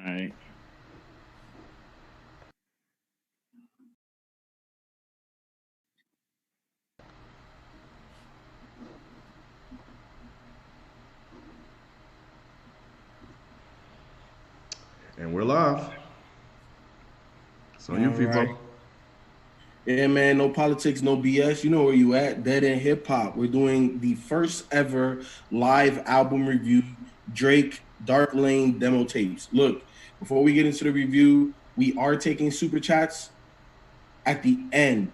All right. And we're live. So you, Feefo. Right. Yeah, man, no politics, no BS. You know where you at. Dead End Hip Hop. We're doing the first ever live album review, Drake Dark Lane demo tapes. Look, before we get into the review, we are taking super chats at the end.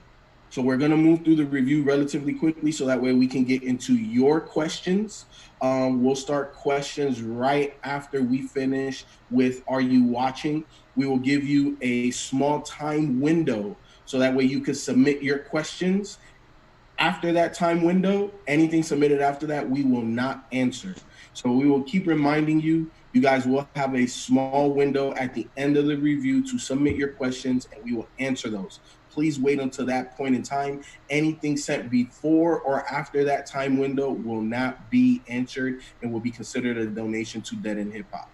So we're going to move through the review relatively quickly so that way we can get into your questions. We'll start questions right after we finish with Are You Watching? We will give you a small time window so that way you can submit your questions. After that time window, anything submitted after that, we will not answer. So we will keep reminding you. You guys will have a small window at the end of the review to submit your questions, and we will answer those. Please wait until that point in time. Anything sent before or after that time window will not be answered and will be considered a donation to Dead End Hip Hop.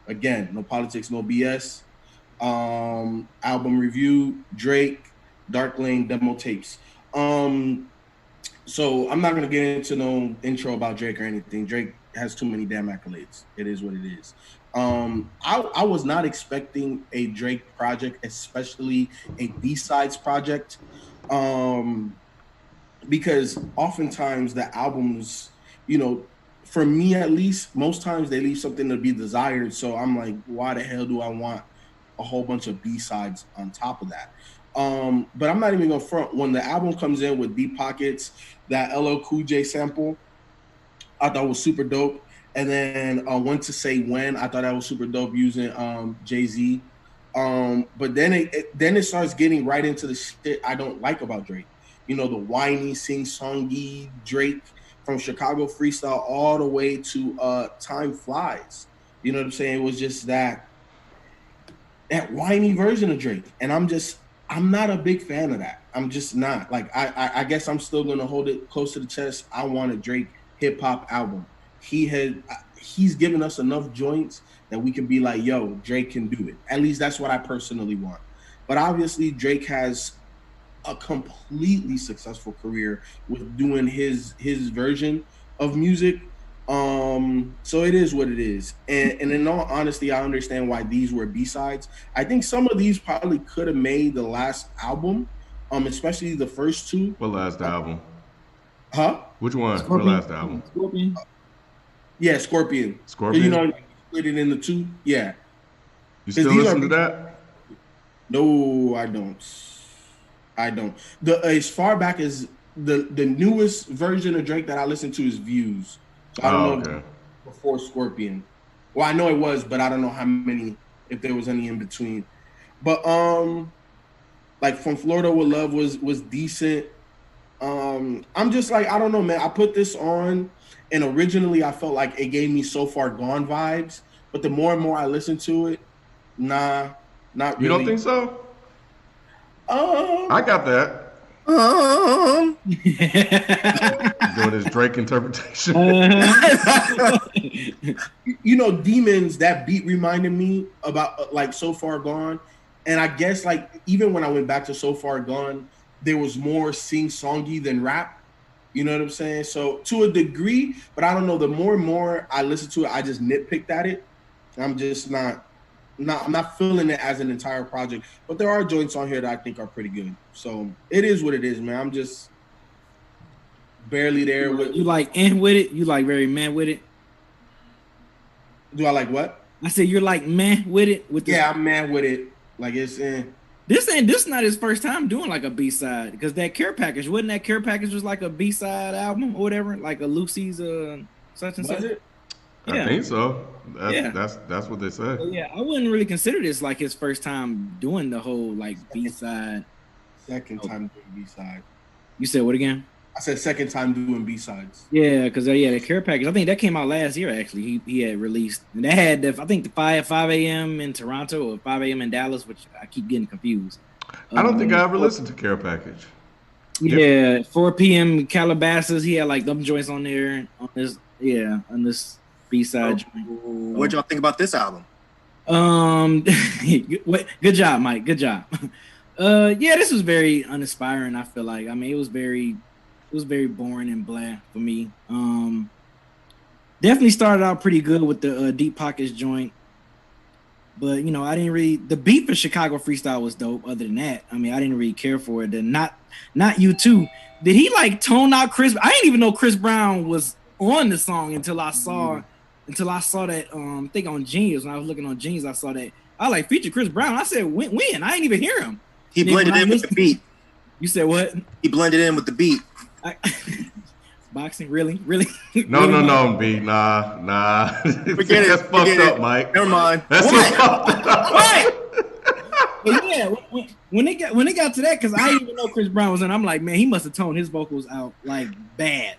Again, no politics, no BS. Album review, Drake, Dark Lane demo tapes. So I'm not gonna get into no intro about Drake or anything. Drake has too many damn accolades. It is what it is. I was not expecting a Drake project, especially a B-sides project, because oftentimes the albums, for me at least, most times they leave something to be desired. So I'm like, why the hell do I want a whole bunch of B-sides on top of that? But I'm not even gonna front. When the album comes in with Deep Pockets, that LL Cool J sample, I thought was super dope. And then When to Say When, I thought that was super dope using Jay-Z. But then it starts getting right into the shit I don't like about Drake. The whiny, sing-songy Drake from Chicago Freestyle all the way to Time Flies. You know what I'm saying? It was just that whiny version of Drake. And I'm not a big fan of that. I'm just not. Like, I guess I'm still gonna hold it close to the chest. I want a Drake hip hop album. He's given us enough joints that we can be like, yo, Drake can do it. At least that's what I personally want. But obviously, Drake has a completely successful career with doing his version of music. So it is what it is. And in all honesty, I understand why these were B-sides. I think some of these probably could have made the last album, especially the first two. What last album? Huh? Which one? Scorpion. What last album? Scorpion. Yeah, Scorpion. Scorpion? Split it into two. Yeah. You still listen to that? No, I don't. As far back as the newest version of Drake that I listen to is Views. So I don't know before Scorpion. Well, I know it was, but I don't know how many, if there was any in between. But like From Florida with Love was decent. I'm just like, I don't know, man. I put this on, and originally I felt like it gave me So Far Gone vibes. But the more and more I listen to it, nah, not really. You don't think so? I got that. Doing his Drake interpretation. Demons, that beat reminded me about like So Far Gone. And I guess like even when I went back to So Far Gone, there was more sing-songy than rap. You know what I'm saying? So to a degree, but I don't know. The more and more I listen to it, I just nitpicked at it. I'm just I'm not feeling it as an entire project. But there are joints on here that I think are pretty good. So it is what it is, man. I'm just barely there. You like with it? You like very meh with it? Do I like what? I said you're like meh with it. I'm meh with it. Like it's in. This not his first time doing like a B-side, because that Care Package, wasn't that Care Package was like a B-side album or whatever, like a Lucy's such and such. I think so. That's what they say. So, yeah, I wouldn't really consider this like his first time doing the whole like B-side. Second time doing B-side. You said what again? I said second time doing B-sides. Yeah, because the Care Package, I think that came out last year actually. He had released, and that had I think the 5 a.m. in Toronto or 5 a.m. in Dallas, which I keep getting confused. I don't think I ever listened to Care Package. Yeah, 4 p.m. Calabasas. He had like them joints on there on this B-side joint. What y'all think about this album? Good job, Myke. Good job. Yeah, this was very uninspiring. I feel like. I mean, it was very boring and blah for me. Definitely started out pretty good with the Deep Pockets joint, but you know, I didn't really. The beat for Chicago Freestyle was dope. Other than that, I mean, I didn't really care for it. And not you too. Did he like tone out Chris? I didn't even know Chris Brown was on the song until I saw that. I think on Genius, when I was looking on Genius, I saw that. I like featured Chris Brown. I said, when? I didn't even hear him. He blended in with the beat. You said what? He blended in with the beat. Boxing, really? No, B. Nah. Forget That's it. fucked up, Myke. Never mind. That's What? fucked up. Right. But yeah, when it got to that, because I didn't even know Chris Brown was in, I'm like, man, he must have toned his vocals out like bad.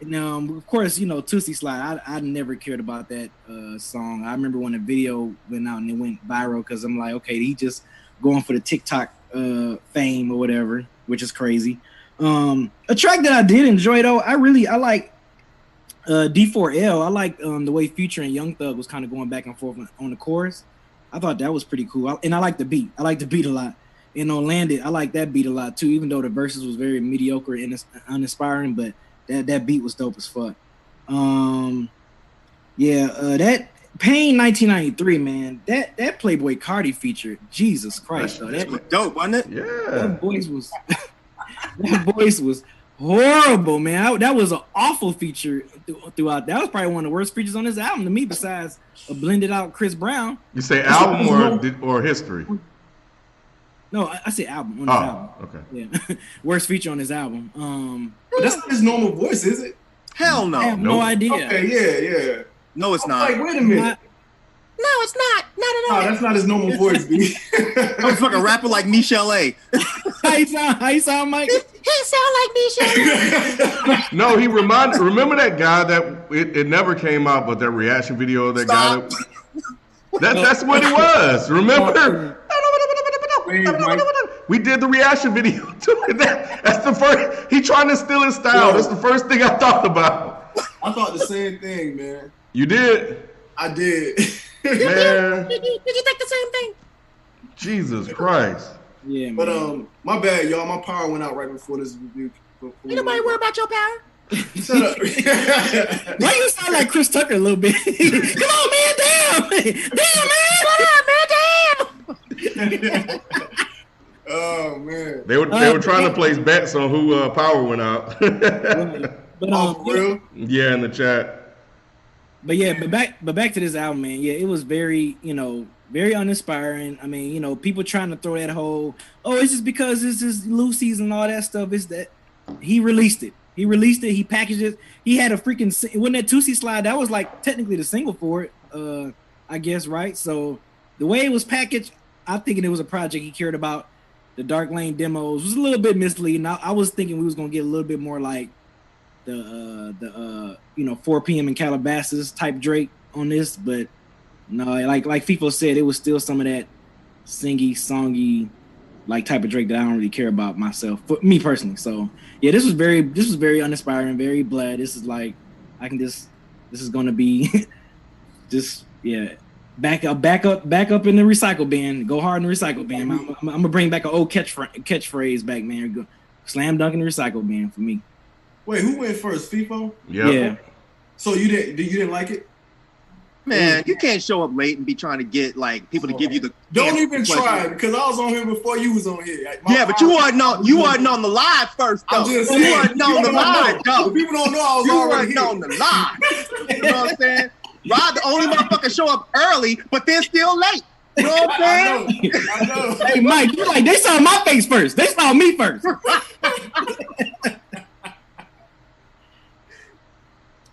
And of course, you know, Toosie Slide. I never cared about that song. I remember when the video went out and it went viral because I'm like, okay, he just going for the TikTok fame or whatever, which is crazy. A track that I did enjoy though, I like D4L. I like the way Future and Young Thug was kind of going back and forth on the chorus. I thought that was pretty cool, and I like the beat. I like the beat a lot. And on Landed, I like that beat a lot too, even though the verses was very mediocre and uninspiring, but that beat was dope as fuck. That Pain 1993, man. That Playboy Cardi feature, Jesus Christ, though. That was dope, wasn't it? Yeah. That voice was horrible, man. That was an awful feature throughout. That was probably one of the worst features on this album to me, besides a blended out Chris Brown. You say album or history? No, I say album on his album. Okay. Yeah, worst feature on his album. But that's not his normal voice, is it? Hell no. I have no idea. Okay, yeah. No, it's I'm not. like, wait a minute. No, it's not. Not at all. No, that's not his normal voice, B. I'm fucking rapper like Michelle A. How you sound, Myke? He sound like Michelle. No, he remember that guy that it never came out, but that reaction video of that Stop. guy that's what he was. Remember? We did the reaction video too. That's the first. He trying to steal his style. That's the first thing I thought about. I thought the same thing, man. You did? I did. Man. Did you think the same thing? Jesus Christ. Yeah, man. But my bad, y'all. My power went out right before this review. Ain't nobody worry about your power. Shut up. Why you sound like Chris Tucker a little bit? Come on, man, damn, man. Oh man. They were trying to place bets on who power went out. But for real? Yeah, in the chat. But back to this album, man. Yeah, it was very, very uninspiring. I mean, people trying to throw that whole, it's just because it's just Lucy's and all that stuff. It's that he released it. He packaged it. He had a freaking, wasn't that Toosie Slide? That was like technically the single for it, I guess, right? So the way it was packaged, I'm thinking it was a project he cared about. The Dark Lane demos was a little bit misleading. I was thinking we was gonna get a little bit more like the 4 p.m. in Calabasas type Drake on this, but no, like Feefo said, it was still some of that singy, songy, like type of Drake that I don't really care about myself, for me personally. So yeah, this was very uninspiring, very blah. This is like this is gonna be just back up in the recycle bin. Go hard in the recycle bin. I'm gonna bring back an old catchphrase back, man. Go, slam dunk in the recycle bin for me. Wait, who went first? Feefo? Yeah. So you didn't like it? Man, you can't show up late and be trying to get like people to give you the. Don't even try, because I was on here before you was on here. But you wasn't on the live first though. You wasn't on the live though. People don't know I was already on the live. You know what I'm saying? Rod the only motherfucker show up early, but they're still late. You know what I'm saying? I know. Hey, Myke, you like they saw my face first. They saw me first.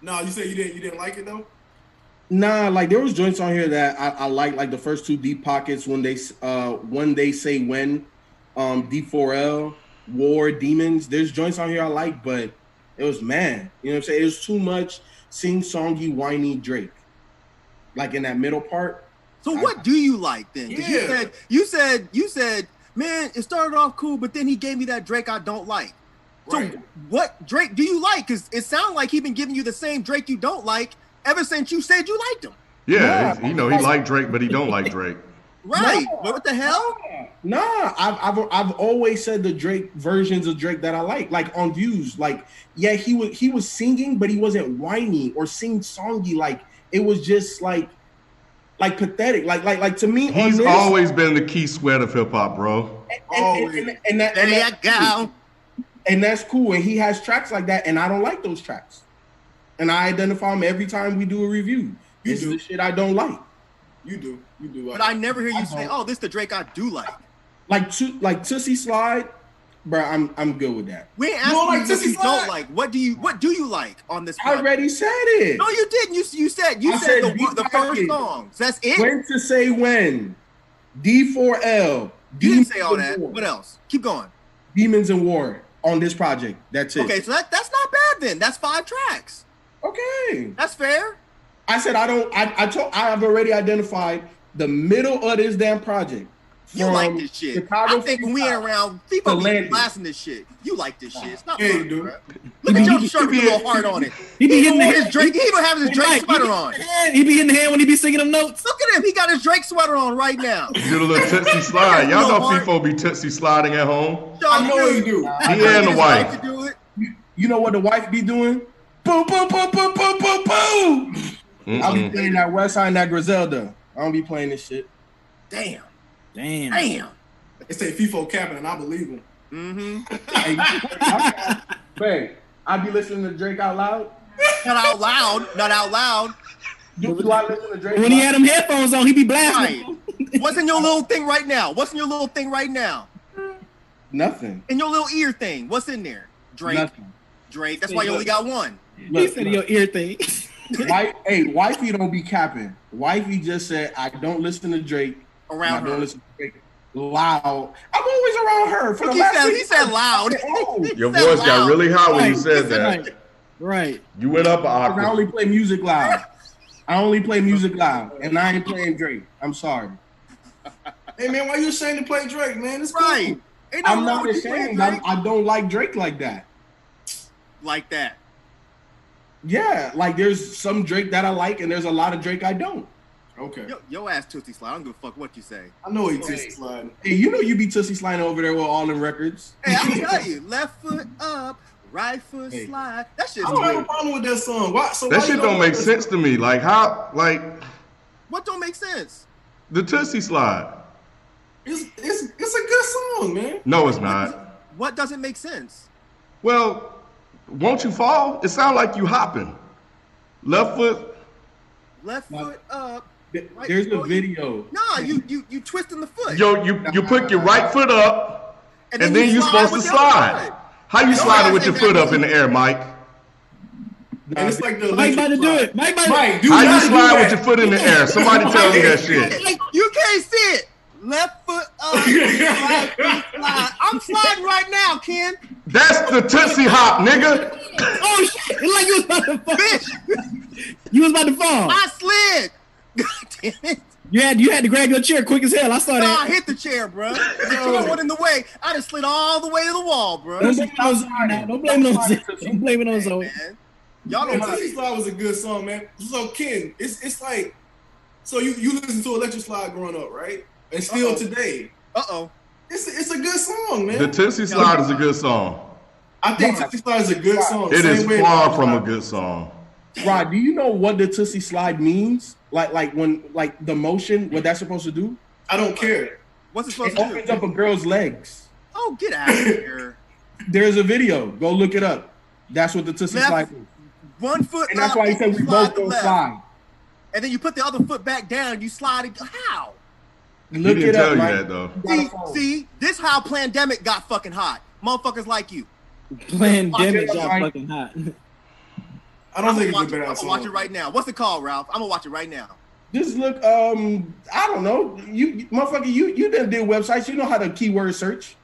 No, you said you didn't like it though? Nah, like there was joints on here that I like the first two Deep Pockets when they say when, D4L, War, Demons. There's joints on here I like, but it was you know what I'm saying? It was too much sing-songy, whiny Drake. Like in that middle part. So what do you like then? Yeah. You said, man, it started off cool, but then he gave me that Drake I don't like. Right. So what Drake do you like? Because it sounds like he's been giving you the same Drake you don't like ever since you said you liked him. Yeah, he like Drake, but he don't like Drake. Right. Nah. What the hell? Nah, I've always said the Drake versions of Drake that I like on Views. Like, yeah, he was singing, but he wasn't whiny or sing-songy. Like, it was just like pathetic. Like to me, he's always been the key sweat of hip hop, bro. And that's cool. And he has tracks like that, and I don't like those tracks. And I identify them every time we do a review. This is the shit I don't like. You do. But I never hear you say, "Oh, this the Drake I do like." Like Toosie Slide, bro. I'm good with that. We ain't asking you what you don't like. What do you like on this project? I already said it. No, you didn't. You said the first songs. That's it. When to say when. D4L. You didn't say all that. What else? Keep going. Demons and War on this project. That's it. Okay, so that's not bad then. That's 5 tracks. Okay. That's fair. I said I have already identified the middle of this damn project. You like this shit. Chicago, I think when we ain't around, people be blasting this shit. You like this shit. It's not fun, dude. Bro. Look at your shirt with a little heart on it. He be hitting his Drake. He even have his Drake sweater on. He be hitting the hand when he be singing them notes. Look at him. He got his Drake sweater on right now. Do a little Tootsie slide. Y'all know Feefo be Tootsie sliding at home. I know he do. He and the wife. You know what the wife be doing? Boom, boom, boom, boom, boom, boom, boom. I'll be playing that West Side and that Griselda. I don't be playing this shit. Damn. Damn. They say Feefo capping, and I believe him. Hey, I be listening to Drake out loud. Not out loud. Do I listen to Drake? When he had them headphones on, he be blasting. Right. What's in your little thing right now? Nothing. In your little ear thing, what's in there? Drake. Nothing. Drake. That's why you only got one. He said your ear thing. Wifey don't be capping. Wifey just said, I don't listen to Drake. Around her. Don't listen to Drake loud. I'm always around her. For he said loud. Your voice got really hot when you said that. Right. You went up an octave. I only play music loud. And I ain't playing Drake. I'm sorry. Hey, man, why you ashamed to play Drake, man? It's right. Cool. I'm not ashamed. I don't like Drake like that. Like that. Yeah, like there's some Drake that I like, and there's a lot of Drake I don't. Okay. Yo ass Tootsie Slide. I don't give a fuck what you say. I know he Tootsie Sliding. Hey, you know you be Tootsie Sliding over there with all them records. Hey, I tell you, left foot up, right foot slide. That shit's I don't have a problem with that song. That shit don't make sense to me. Like how? Like what don't make sense? The Tootsie Slide. It's a good song, man. No, it's not. What doesn't make sense? Well, Won't You Fall? It sounds like you hopping. Left foot up. There's a video. You twisting the foot. Yo, you put your right foot up, and then you're supposed to slide. How you sliding with your foot up in the air, Myke? And it's like the Myke about to do it. Right, how you slide with your foot in the air? Somebody tell me that shit. You can't see it. Left foot up, right foot slide. I'm sliding right now, Ken. That's the Tootsie Hop, nigga. Oh shit! It's like you was about to fall. Bitch. You was about to fall. I slid. God damn it. You had to grab your chair quick as hell. I saw that. I hit the chair, bro. The chair went in the way. I just slid all the way to the wall, bro. Don't blame it on Zoe. Y'all know Tootsie Slide was a good song, man. So Ken, it's like, so you listen to Electric Slide growing up, right? And still today. It's a good song, man. The Tootsie Slide is a good song. I think Tootsie Slide is a good song. It is far from a good song. Rod, do you know what the Tootsie Slide means? Like when the motion, what that's supposed to do? I don't care. What's it supposed to do? It opens up a girl's legs. Oh, get out of here. There's a video. Go look it up. That's what the Tootsie Slide is. 1 foot and that's why he said we both go slide. And then you put the other foot back down, you slide it. How? Look it up, Mike. That, though. See, this how Plandemic got fucking hot. Motherfuckers like you. Plandemic got fucking hot. I don't think it's a bad song. I'm gonna watch it right now. What's it called, Ralph? I'm gonna watch it right now. Just look, I don't know. You motherfucker, you done did websites. You know how to keyword search.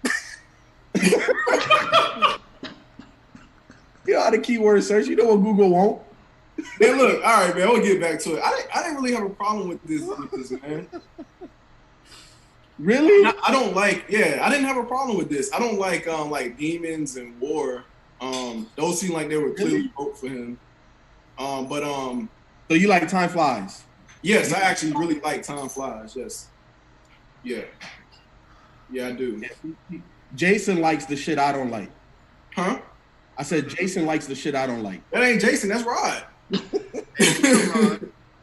You know how to keyword search. You know what Google won't. Man, look, all right, man. We'll get back to it. I didn't really have a problem with this man. Really? I don't like. Yeah, I didn't have a problem with this. I don't like Demons and War. Those seem like they were clearly wrote for him. So you like Time Flies? Yes, I actually really like Time Flies. Yes. Yeah. Yeah, I do. Jason likes the shit I don't like. Huh? I said Jason likes the shit I don't like. That ain't Jason. That's Rod.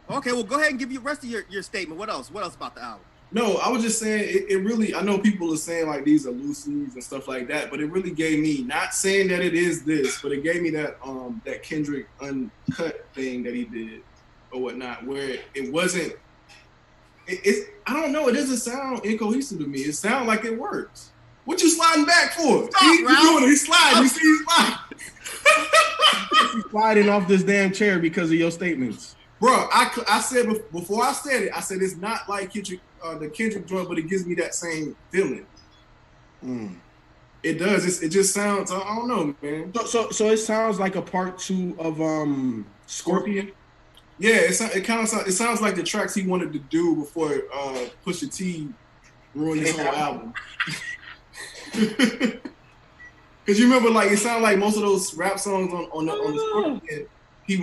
Okay, well, go ahead and give you the rest of your statement. What else? What else about the album? No, I was just saying it really, I know people are saying like these are loosies and stuff like that, but it really gave me, not saying that it is this, but it gave me that that Kendrick uncut thing that he did or whatnot, where it wasn't, it's I don't know, it doesn't sound incohesive to me. It sounds like it works. What you sliding back for? He's doing it, he's sliding, you see he's sliding. He's sliding off this damn chair because of your statements. Bro, I said before I said it, I said it's not like Kendrick, the Kendrick joint, but it gives me that same feeling. It does. It just sounds. I don't know, man. So it sounds like a part 2 of Scorpion. Yeah, it kind of sounds. It sounds like the tracks he wanted to do before Pusha T ruined his whole album. Because you remember, like it sounded like most of those rap songs on the Scorpion. He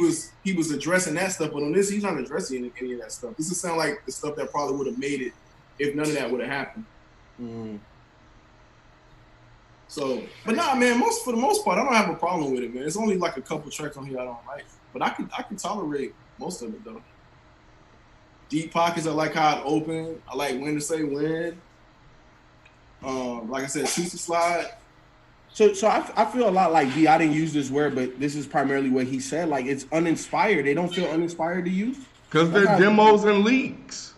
was addressing that stuff, but on this, he's not addressing any of that stuff. This just sound like the stuff that probably would have made it if none of that would have happened. So, but nah, man. For the most part, I don't have a problem with it, man. It's only like a couple tracks on here I don't like, but I can tolerate most of it though. Deep Pockets, I like how it opened. I like When to Say When. Like I said, Toosie Slide. So I feel a lot like B. I didn't use this word, but this is primarily what he said. Like it's uninspired. They don't feel uninspired to you because they're demos and leaks.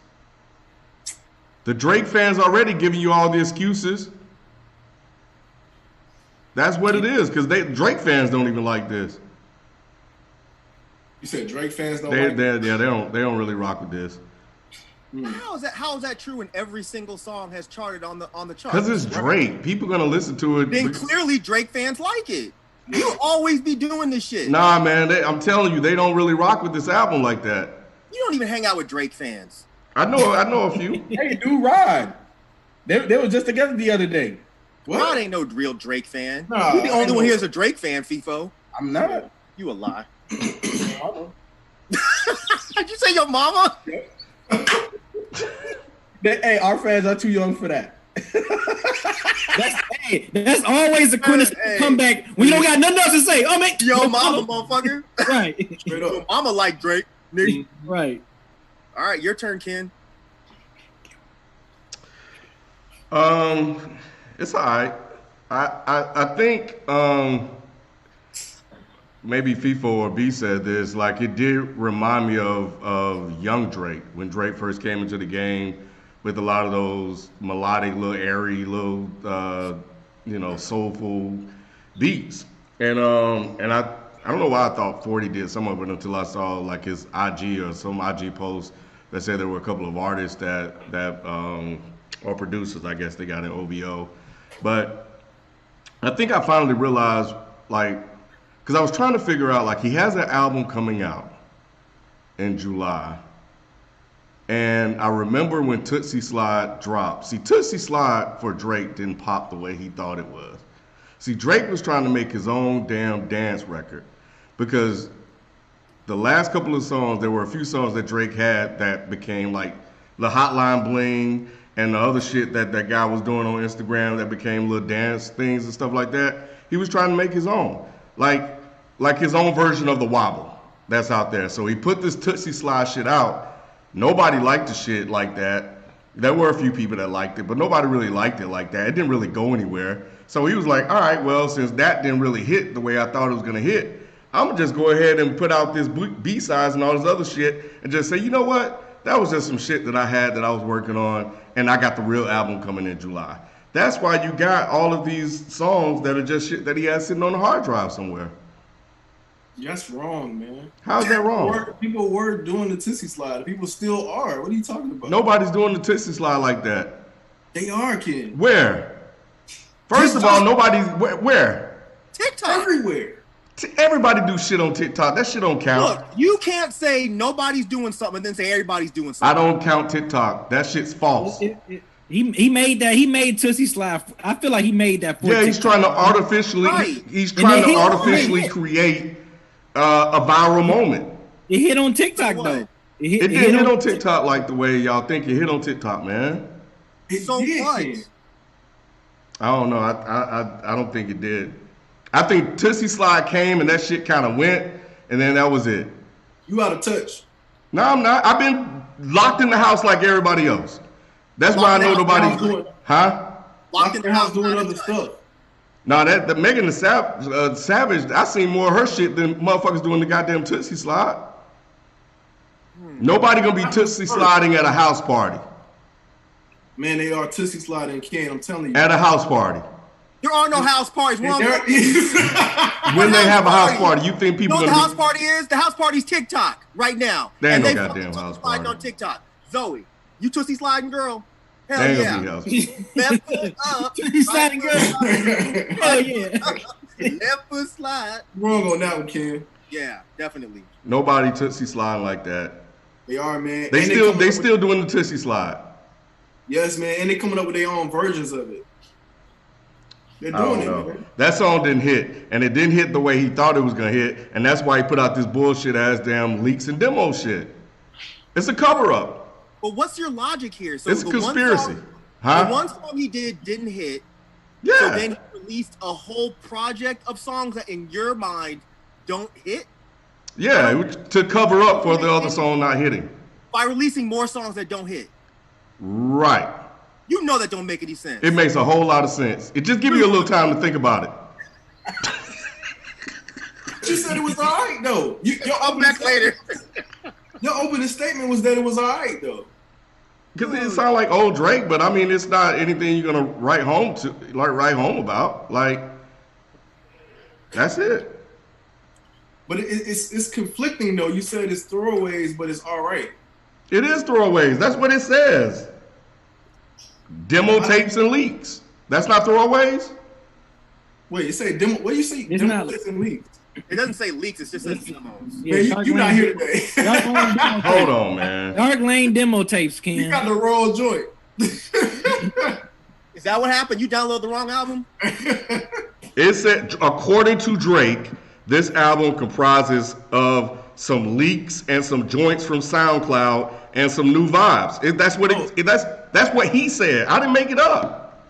The Drake fans already giving you all the excuses. That's what it is, because Drake fans don't even like this. You said Drake fans don't like it? Yeah, they don't really rock with this. How is that true when every single song has charted on the charts? Because it's Drake. People gonna listen to it. Then clearly Drake fans like it. You'll always be doing this shit. Nah, man. I'm telling you, they don't really rock with this album like that. You don't even hang out with Drake fans. I know a few. Hey, dude, Rod. They were just together the other day. What? Rod ain't no real Drake fan. Nah, you're the only one here is a Drake fan, Feefo. I'm not. You a lie. Did you say your mama? Hey, our fans are too young for that. That's always the quintessential comeback when you don't got nothing else to say. Oh man, yo mama, motherfucker. Right. Straight up. Your mama like Drake, nigga. Right. All right, your turn, Ken. It's all right. I think maybe Feefo or B said this. Like it did remind me of young Drake when Drake first came into the game with a lot of those melodic, little airy, little soulful beats. And I don't know why I thought 40 did some of it until I saw like his IG or some IG post that said there were a couple of artists that or producers, I guess they got in OVO. But I think I finally realized, like, because I was trying to figure out, like, he has an album coming out in July. And I remember when Toosie Slide dropped. See, Toosie Slide for Drake didn't pop the way he thought it was. See, Drake was trying to make his own damn dance record. Because the last couple of songs, there were a few songs that Drake had that became like the Hotline Bling and the other shit that guy was doing on Instagram that became little dance things and stuff like that. He was trying to make his own. Like his own version of the wobble that's out there. So he put this Toosie Slide shit out. Nobody liked the shit like that. There were a few people that liked it, but nobody really liked it like that. It didn't really go anywhere. So he was like, all right, well, since that didn't really hit the way I thought it was going to hit, I'm going to just go ahead and put out this B-sides and all this other shit and just say, you know what? That was just some shit that I had that I was working on, and I got the real album coming in July. That's why you got all of these songs that are just shit that he has sitting on the hard drive somewhere. That's wrong, man. How's that wrong? People were doing the Toosie Slide. People still are. What are you talking about? Nobody's doing the Toosie Slide like that. They are, kid. Where? First of all, nobody's... Where? TikTok. Everywhere. Everybody do shit on TikTok. That shit don't count. Look, you can't say nobody's doing something and then say everybody's doing something. I don't count TikTok. That shit's false. He made that. He made Toosie Slide. I feel like he made that for TikTok. He's trying to artificially... Right. He's trying to artificially create a viral moment. It hit on TikTok, though. It didn't hit on TikTok like the way y'all think it hit on TikTok, man. So much. I don't know. I don't think it did. I think Toosie Slide came and that shit kind of went, and then that was it. You out of touch. No, I'm not. I've been locked in the house like everybody else. That's why I know nobody. Huh? Locked in the house doing other stuff. No, that Megan the Savage, I seen more of her shit than motherfuckers doing the goddamn Tootsie Slide. Nobody gonna be Tootsie Sliding at a house party. Man, they are Tootsie Sliding Ken, I'm telling you. At a house party. There are no house parties. When they have a house party, you think people know what the house party is? The house party's TikTok right now. There ain't no goddamn house party. On TikTok. Zoe, you Tootsie Sliding girl? Hell there yeah. Tootsie Sliding girl. Hell yeah. Left foot slide. Wrong on that one, Ken. Yeah, definitely. Nobody Tootsie Sliding like that. They are, man. They still doing the Tootsie Slide. Yes, man, and they coming up with their own versions of it. They're doing it, man. That song didn't hit, and it didn't hit the way he thought it was gonna hit, and that's why he put out this bullshit ass damn leaks and demo shit. It's a cover up. But what's your logic here? So it's a conspiracy. The one song he didn't hit. Yeah. So then he released a whole project of songs that, in your mind, don't hit. Yeah, to cover up for the other song not hitting. By releasing more songs that don't hit. Right. You know that don't make any sense. It makes a whole lot of sense. It just give you a little time to think about it. She said it was all right, though. I'll be back later. Your opening statement was that it was all right, though. Because it sounds like old Drake, but I mean, it's not anything you're gonna write home about. Like, that's it. But it's conflicting, though. You said it's throwaways, but it's all right. It is throwaways. That's what it says. Demo tapes and leaks. That's not throwaways? Wait, you say demo? What do you say? It's demo not tapes and leaks. It doesn't say leaks. It just says demos. Yeah, man, you're not here today. Hold on, man. Dark Lane demo tapes, Ken. You got the wrong joint. Is that what happened? You downloaded the wrong album? It said, according to Drake, this album comprises of some leaks and some joints from SoundCloud and some new vibes. That's what he said. I didn't make it up.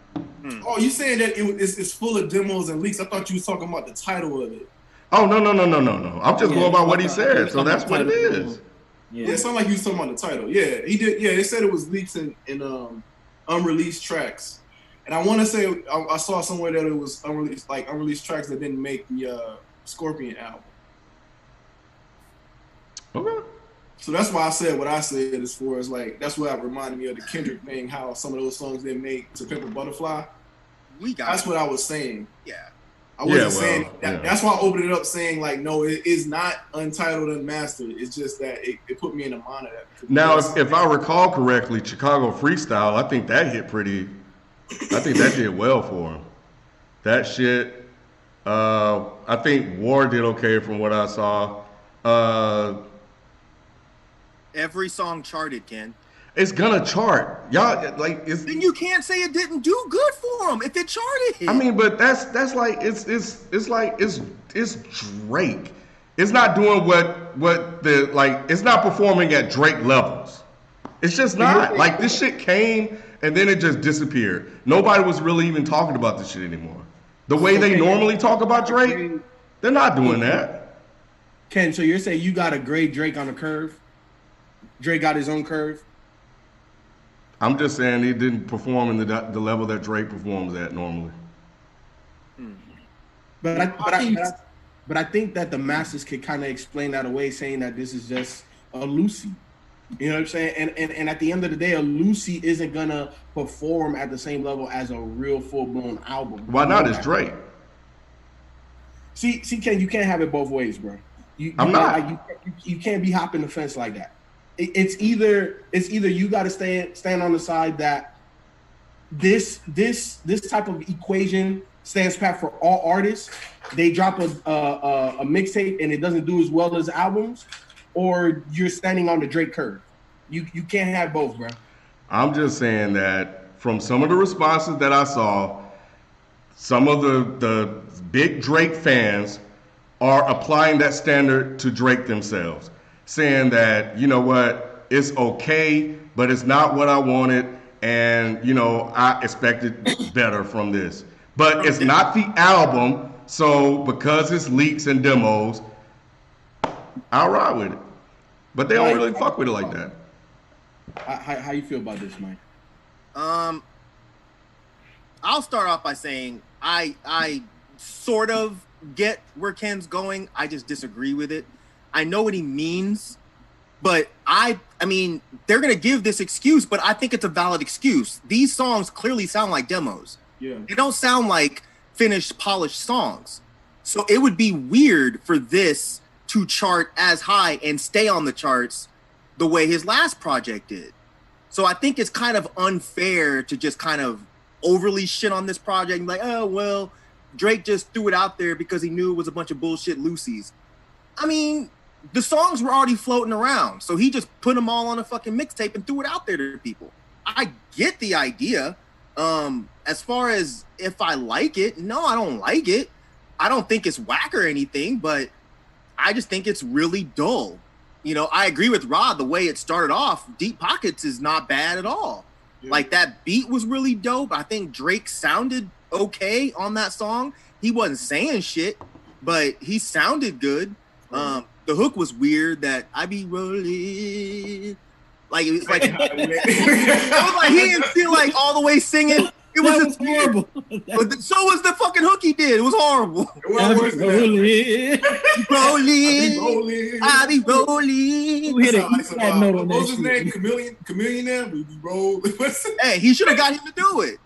Oh, you saying that it's full of demos and leaks? I thought you was talking about the title of it. Oh no. I'm just going by what he said. So that's what it is. Yeah, it sounded like you was talking about the title. Yeah, he did. Yeah, it said it was leaks in unreleased tracks. And I want to say I saw somewhere that it was unreleased tracks that didn't make the Scorpion album. Okay. So that's why I said what I said as far as like, that's what reminded me of the Kendrick thing, how some of those songs didn't make To Pimp a Butterfly. That's what I was saying. Yeah. I wasn't saying that. That's why I opened it up saying like, no, it is not untitled, unmastered. It's just that it put me in the mind of that. Now, if I recall correctly, Chicago Freestyle, I think that did well for him. That shit, I think War did okay from what I saw. Every song charted, Ken. It's gonna chart, y'all. Like, then you can't say it didn't do good for him if it charted. I mean, but that's like it's Drake. It's not doing what the like. It's not performing at Drake levels. It's just not. Like, this shit came and then it just disappeared. Nobody was really even talking about this shit anymore. The way they normally talk about Drake, they're not doing that. Ken, so you're saying you got to grade Drake on a curve? Drake got his own curve? I'm just saying he didn't perform in the level that Drake performs at normally. But I think that the masses could kind of explain that away, saying that this is just a Lucy. You know what I'm saying? And at the end of the day, a Lucy isn't gonna perform at the same level as a real full-blown album. Why not? It's Drake. See, Ken, you can't have it both ways, bro. I'm not. Like, you can't be hopping the fence like that. It's either you got to stand on the side that this type of equation stands pat for all artists. They drop a mixtape and it doesn't do as well as albums, or you're standing on the Drake curve. You can't have both, bro. I'm just saying that from some of the responses that I saw, some of the big Drake fans are applying that standard to Drake themselves, saying that, you know what, it's okay, but it's not what I wanted, and you know, I expected better from this. But it's not the album, so because it's leaks and demos, I'll ride with it. But they don't really fuck with it like that. How you feel about this, Mike? I'll start off by saying I sort of get where Ken's going. I just disagree with it. I know what he means, but I mean, they're gonna give this excuse, but I think it's a valid excuse. These songs clearly sound like demos. Yeah. They don't sound like finished, polished songs. So it would be weird for this to chart as high and stay on the charts the way his last project did. So I think it's kind of unfair to just kind of overly shit on this project and be like, oh, well, Drake just threw it out there because he knew it was a bunch of bullshit loosies. I mean, the songs were already floating around, so he just put them all on a fucking mixtape and threw it out there to people. I get the idea. As far as if I like it, no, I don't like it. I don't think it's whack or anything, but I just think it's really dull. You know, I agree with Rod, the way it started off, Deep Pockets is not bad at all. Yeah. Like, that beat was really dope. I think Drake sounded okay on that song. He wasn't saying shit, but he sounded good. The hook was weird, that I be rolling. Like, it was like, it was like he didn't feel like all the way singing. It was just horrible. But so was the fucking hook he did. It was horrible. Rolling. I be rolling. What was his name? Chameleon there? We be rolling. Hey, he should have got him to do it.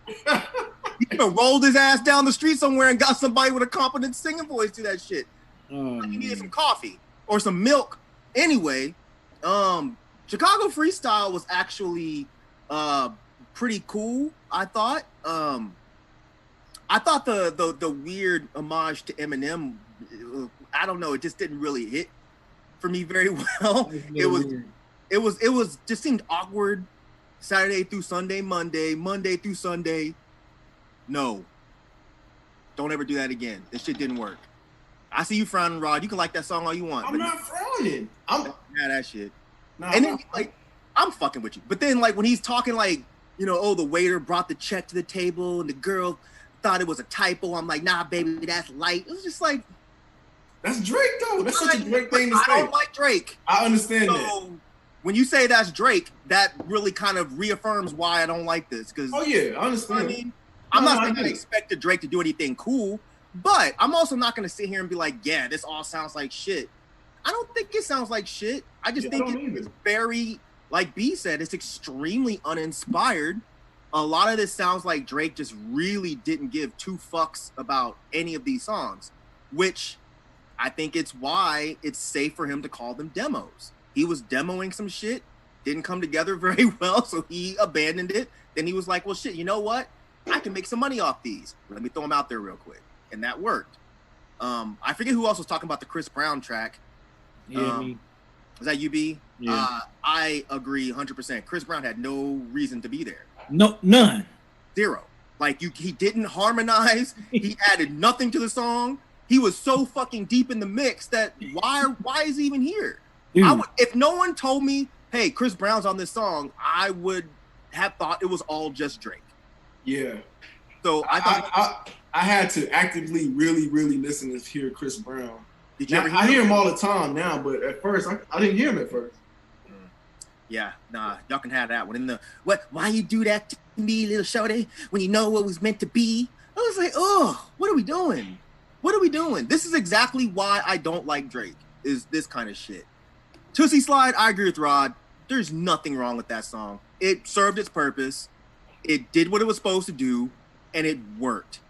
He could have rolled his ass down the street somewhere and got somebody with a competent singing voice to that shit. He needed some coffee or some milk. Anyway, Chicago Freestyle was actually pretty cool, I thought. I thought the weird homage to Eminem, I don't know, it just didn't really hit for me very well. It was just seemed awkward. Saturday through Sunday, Monday through Sunday. No. Don't ever do that again. This shit didn't work. I see you frowning, Rod. You can like that song all you want. I'm not frowning. That shit. Nah, and then, like, I'm fucking with you. But then, like, when he's talking, like, you know, oh, the waiter brought the check to the table and the girl thought it was a typo. I'm like, nah, baby, that's light. It was just like... That's Drake, though. That's such a Drake thing to say. I don't like Drake. I understand that. When you say that's Drake, that really kind of reaffirms why I don't like this. Cause, oh, yeah, I understand. I mean, I'm not saying I expected Drake to do anything cool, but I'm also not going to sit here and be like, yeah, this all sounds like shit. I don't think it sounds like shit. I just think it's very... Like B said, it's extremely uninspired. A lot of this sounds like Drake just really didn't give two fucks about any of these songs, which I think it's why it's safe for him to call them demos. He was demoing some shit, didn't come together very well, so he abandoned it. Then he was like, well, shit, you know what? I can make some money off these. Let me throw them out there real quick. And that worked. I forget who else was talking about the Chris Brown track. Yeah, is that UB? Yeah. I agree 100%. Chris Brown had no reason to be there. No, none. Zero. Like, he didn't harmonize. He added nothing to the song. He was so fucking deep in the mix that why is he even here? If no one told me, hey, Chris Brown's on this song, I would have thought it was all just Drake. Yeah. So I had to actively really, really listen to hear Chris Brown. Did you ever hear I hear him all the time now, but at first I didn't hear him at first. Yeah, nah, y'all can have that one. In the why you do that to me, little shorty, when you know what was meant to be? I was like, oh, what are we doing? What are we doing? This is exactly why I don't like Drake, is this kind of shit. Toosie Slide, I agree with Rod. There's nothing wrong with that song. It served its purpose. It did what it was supposed to do, and it worked.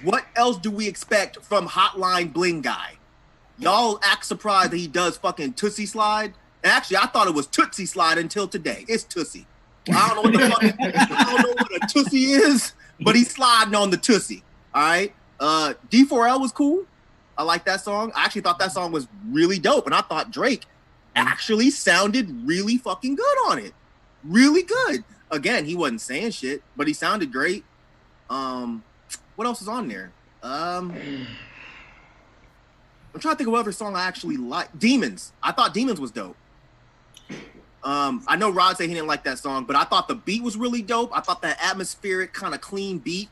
What else do we expect from Hotline Bling Guy? Y'all act surprised that he does fucking Tootsie Slide. Actually, I thought it was Tootsie Slide until today. It's Toosie. I don't know what a Tootsie is, but he's sliding on the Tootsie. All right. D4L was cool. I like that song. I actually thought that song was really dope, and I thought Drake actually sounded really fucking good on it. Really good. Again, he wasn't saying shit, but he sounded great. What else is on there? I'm trying to think of what other song I actually like. Demons. I thought Demons was dope. I know Rod said he didn't like that song, but I thought the beat was really dope. I thought that atmospheric kind of clean beat.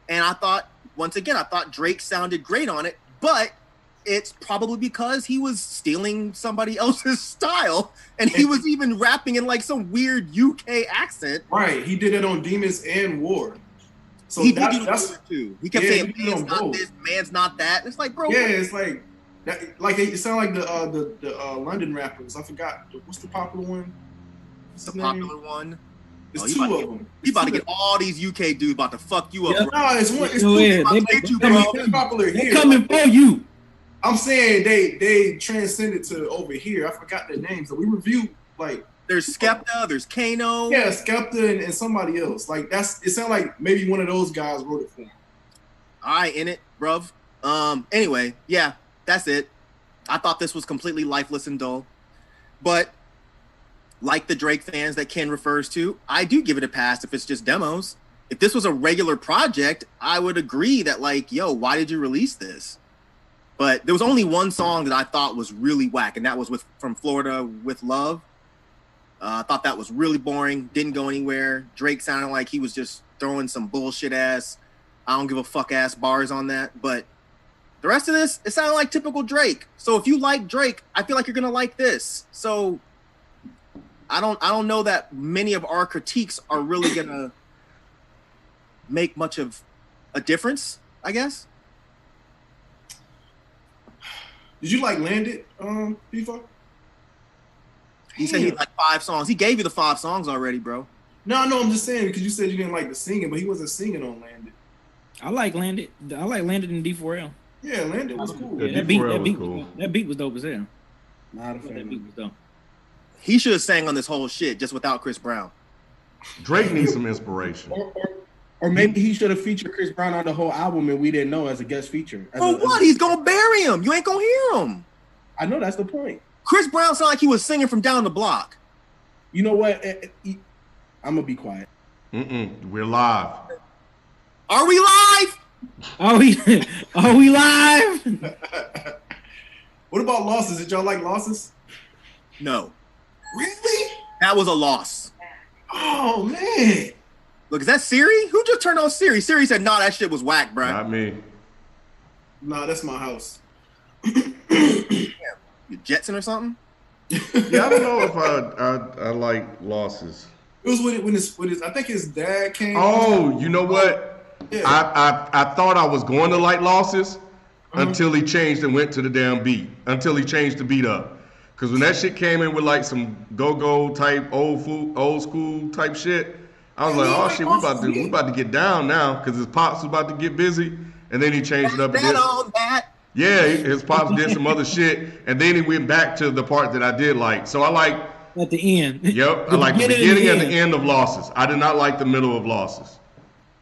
And I thought, once again, I thought Drake sounded great on it, but it's probably because he was stealing somebody else's style, and he was even rapping in like some weird UK accent. Right, he did it on Demons and War. So he that's did too. He kept saying, "Man's not this, man's not that." It's like, bro. Yeah, it's like that. Like it sounded like the London rappers. I forgot what's the popular one. The popular one. There's two of them. You about to get all these UK dudes about to fuck you up. Yeah, bro. No, it's one. It's Go two. ahead. They're popular They here. coming for you. I'm saying they transcended to over here. I forgot their names. So we reviewed like There's Skepta, there's Kano. yeah, Skepta and somebody else. Like it sounded like maybe one of those guys wrote it for him. All right, in it, bruv. Anyway, yeah, that's it. I thought this was completely lifeless and dull. But like the Drake fans that Ken refers to, I do give it a pass if it's just demos. If this was a regular project, I would agree that like, yo, why did you release this? But there was only one song that I thought was really whack, and that was from Florida with Love. I thought that was really boring, didn't go anywhere. Drake sounded like he was just throwing some bullshit ass, I don't give a fuck ass bars on that. But the rest of this, it sounded like typical Drake. So if you like Drake, I feel like you're gonna like this. So I don't know that many of our critiques are really gonna make much of a difference, I guess. Did you like Landed, Feefo? He said he liked 5 songs. He gave you the 5 songs already, bro. No, I'm just saying because you said you didn't like the singing, but he wasn't singing on Landed. I like Landed. I like Landed in D4L. Yeah, Landed was cool. Yeah, That beat was dope as hell. Not a That fan. beat was dope. He should have sang on this whole shit just without Chris Brown. Drake needs some inspiration. Or maybe he should have featured Chris Brown on the whole album and we didn't know as a guest feature. For what? He's gonna bury him. You ain't gonna hear him. I know that's the point. Chris Brown sounded like he was singing from down the block. You know what? I'm gonna be quiet. We're live. Are we live? Are we live? What about Losses? Did y'all like Losses? No. Really? That was a loss. Oh man. Look, is that Siri? Who just turned on Siri? Siri said, "Nah, that shit was whack, bro." Not me. Nah, that's my house. You Jetson or something? Yeah, I don't know if I like losses. It was when his I think his dad came. Oh, you know what? Yeah. I thought I was going to like losses until he changed and went to the damn beat. Until he changed the beat up. Because when that shit came in with like some go-go type old school type shit, I was like, oh shit, we about to get down now because his pops was about to get busy, and then he changed it up. That on that. Yeah, his pops did some other shit, and then he went back to the part that I did like. So I like. At the end. Yep, I like the beginning and the end of Losses. I did not like the middle of Losses.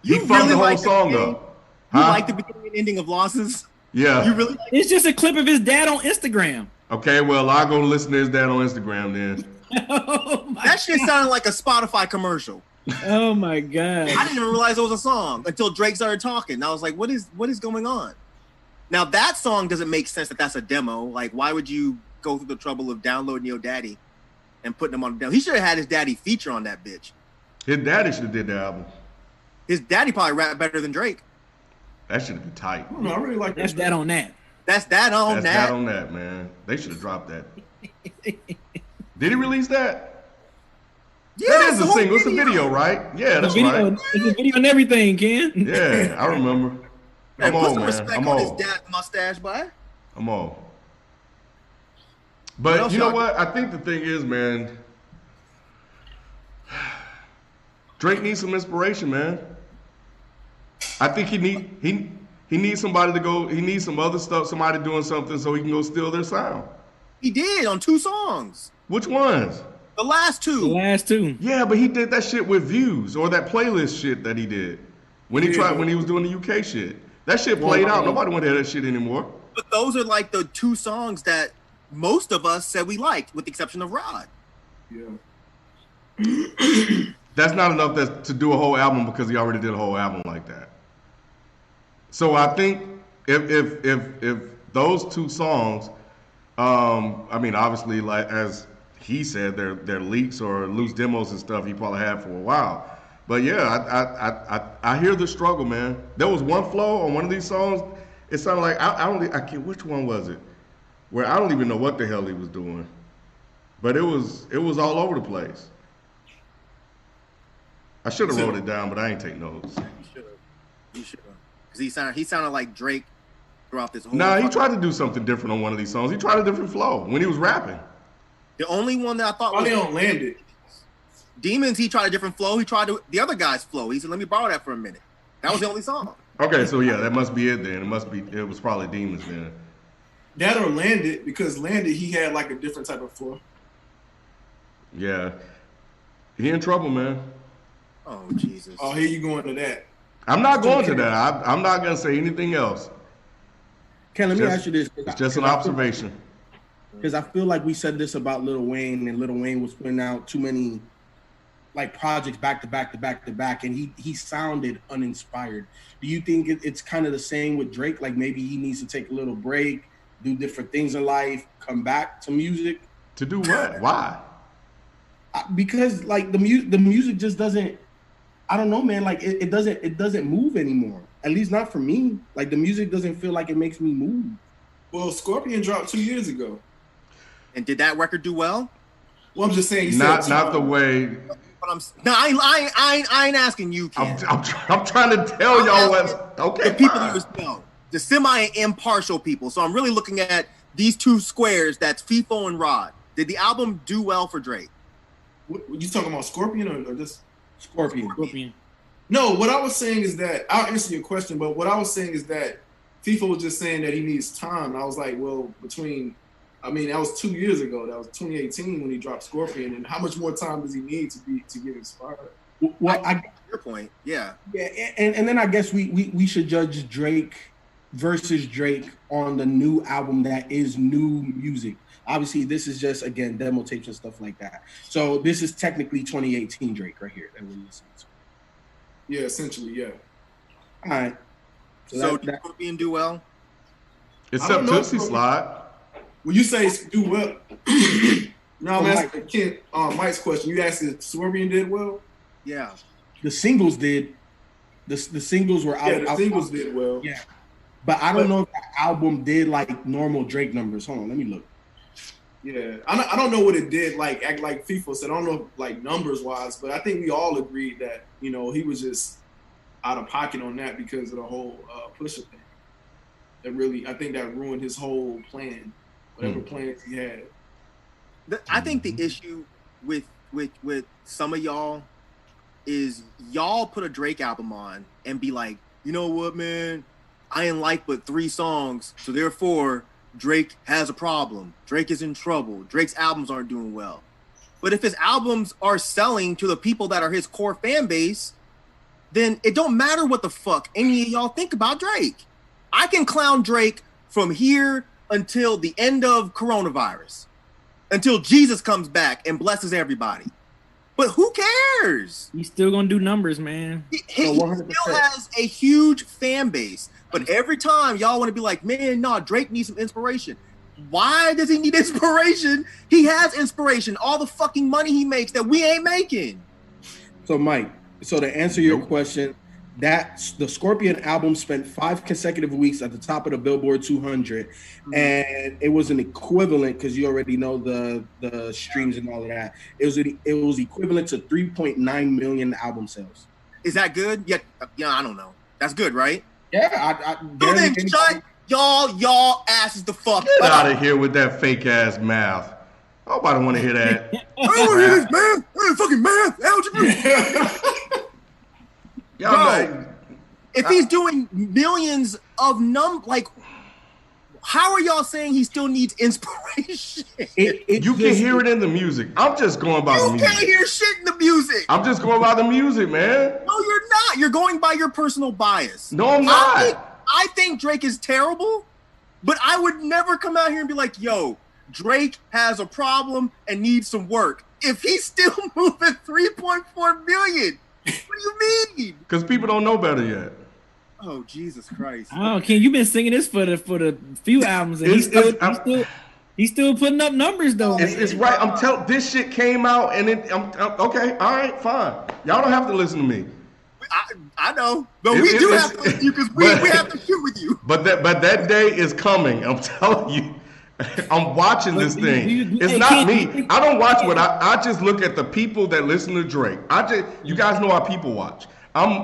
He fucked the whole song up. You like the beginning and ending of Losses? Yeah. You really like It's just a clip of his dad on Instagram. Okay, well, I'll go listen to his dad on Instagram then. Oh my that shit sounded like a Spotify commercial. Oh my god. I didn't even realize it was a song until Drake started talking. I was like, what is going on? Now that song doesn't make sense that that's a demo. Like, why would you go through the trouble of downloading your daddy and putting him on the demo? He should have had his daddy feature on that bitch. His daddy should have did the album. His daddy probably rap better than Drake. That should have been tight. I don't know, I really like That's that on that. That's that on That's that. that on that, man. They should have dropped that. Did he release that? Yeah, That is a single. It's a video, right? Yeah, that's right. It's a video and everything, Ken. Yeah, I remember. I'm put on, some man. respect I'm on his on. dad's mustache, boy. I'm on. What But else you know y'all- what? I think the thing is, man, Drake needs some inspiration, man. I think he needs somebody to go. He needs some other stuff, somebody doing something so he can go steal their sound. He did on 2 songs. Which ones? The last 2. The last 2. Yeah, but he did that shit with Views or that playlist shit that he did when he was doing the UK shit. That shit played out. Nobody want to hear that shit anymore. But those are like the 2 songs that most of us said we liked, with the exception of Rod. Yeah. That's not enough to do a whole album because he already did a whole album like that. So I think if those 2 songs, I mean, obviously, like as he said they're leaks or loose demos and stuff he probably had for a while. But yeah, I hear the struggle, man. There was one flow on one of these songs. It sounded like I can't. Which one was it? Where I don't even know what the hell he was doing, but it was all over the place. I should have wrote it down, but I ain't take notes. You should have. Because he sounded like Drake throughout this whole. Nah, he tried to do something different on one of these songs. He tried a different flow when he was rapping. The only one that I thought Probably don't land it. Demons, he tried a different flow. He tried the other guy's flow. He said, "Let me borrow that for a minute." That was the only song. Okay, so yeah, that must be it then. It was probably Demons then. That or Landed, because Landed, he had like a different type of flow. Yeah. He in trouble, man. Oh, Jesus. Oh, here you going to that. I'm not going to that. I'm not going to say anything else. Ken, let me ask you this. It's just an observation. Because I feel like we said this about Lil Wayne, and Lil Wayne was putting out too many like projects back to back, and he sounded uninspired. Do you think it's kind of the same with Drake? Like maybe he needs to take a little break, do different things in life, come back to music? To do what? Why? Because like the music just doesn't. I don't know, man. Like it doesn't move anymore. At least not for me. Like the music doesn't feel like it makes me move. Well, Scorpion dropped 2 years ago. And did that record do well? Well, I'm just saying. Not the way. But I ain't asking you, Ken. I'm trying to tell y'all what. Okay. The people you know, the semi-impartial people. So I'm really looking at these two squares. That's Feefo and Rod. Did the album do well for Drake? What, you talking about Scorpion or just Scorpion? No, what I was saying is that I'll answer your question, but what I was saying is that FIFA was just saying that he needs time. And I was like, well, that was 2 years ago. That was 2018 when he dropped Scorpion. And how much more time does he need to get inspired? Well, I get your point. Yeah. Yeah, and then I guess we should judge Drake versus Drake on the new album that is new music. Obviously, this is just, again, demo tapes and stuff like that. So this is technically 2018 Drake right here that we're listening to. Yeah, essentially, yeah. All right. So did Scorpion do well? Except Toosie Slide. When you say do well, no, I'm asking Ken, Mike's question. You asked if Scorpion did well? Yeah. The singles did. The singles were out. Yeah, the singles did well. Yeah. But I don't know if the album did like normal Drake numbers. Hold on, let me look. Yeah, I don't know what it did. Like act like FIFA said. I don't know like numbers wise, but I think we all agreed that he was just out of pocket on that because of the whole Pusha thing. That really, I think that ruined his whole plan, whatever plans he had. I think the issue with some of y'all is y'all put a Drake album on and be like, you know what, man, I ain't like but 3 songs, so therefore Drake has a problem. Drake is in trouble. Drake's albums aren't doing well. But if his albums are selling to the people that are his core fan base, then it don't matter what the fuck any of y'all think about Drake. I can clown Drake from here until the end of coronavirus, until Jesus comes back and blesses everybody. But who cares? He's still gonna do numbers, man. He still has a huge fan base. But every time y'all want to be like, man, no, Drake needs some inspiration. Why does he need inspiration? He has inspiration. All the fucking money he makes that we ain't making. So, Mike, to answer your question, the Scorpion album spent 5 consecutive weeks at the top of the Billboard 200, and it was an equivalent, because you already know the streams and all of that. It was equivalent to 3.9 million album sales. Is that good? Yeah, I don't know. That's good, right? Yeah, So then shut y'all asses the fuck Get out of here with that fake ass math. Nobody want to hear that. I don't want to hear this math. I ain't fucking math. Algebra. Bro, if he's doing millions of how are y'all saying he still needs inspiration? You can hear it in the music. I'm just going by the music. You can't hear shit in the music. I'm just going by the music, man. No, you're not. You're going by your personal bias. No, I'm not. I think Drake is terrible, but I would never come out here and be like, yo, Drake has a problem and needs some work. If he's still moving 3.4 million, what do you mean? Because people don't know better yet. Oh, Jesus Christ. Oh, Ken, you've been singing this for the few albums, and he's He's still putting up numbers though. It's right. I'm telling. This shit came out, and I'm okay. All right, fine. Y'all don't have to listen to me. I know, but we do have to listen to you because we have to shoot with you. But that day is coming. I'm telling you. I'm watching this thing. It's not me. I don't watch what I just look at the people that listen to Drake. You guys know how people watch. I'm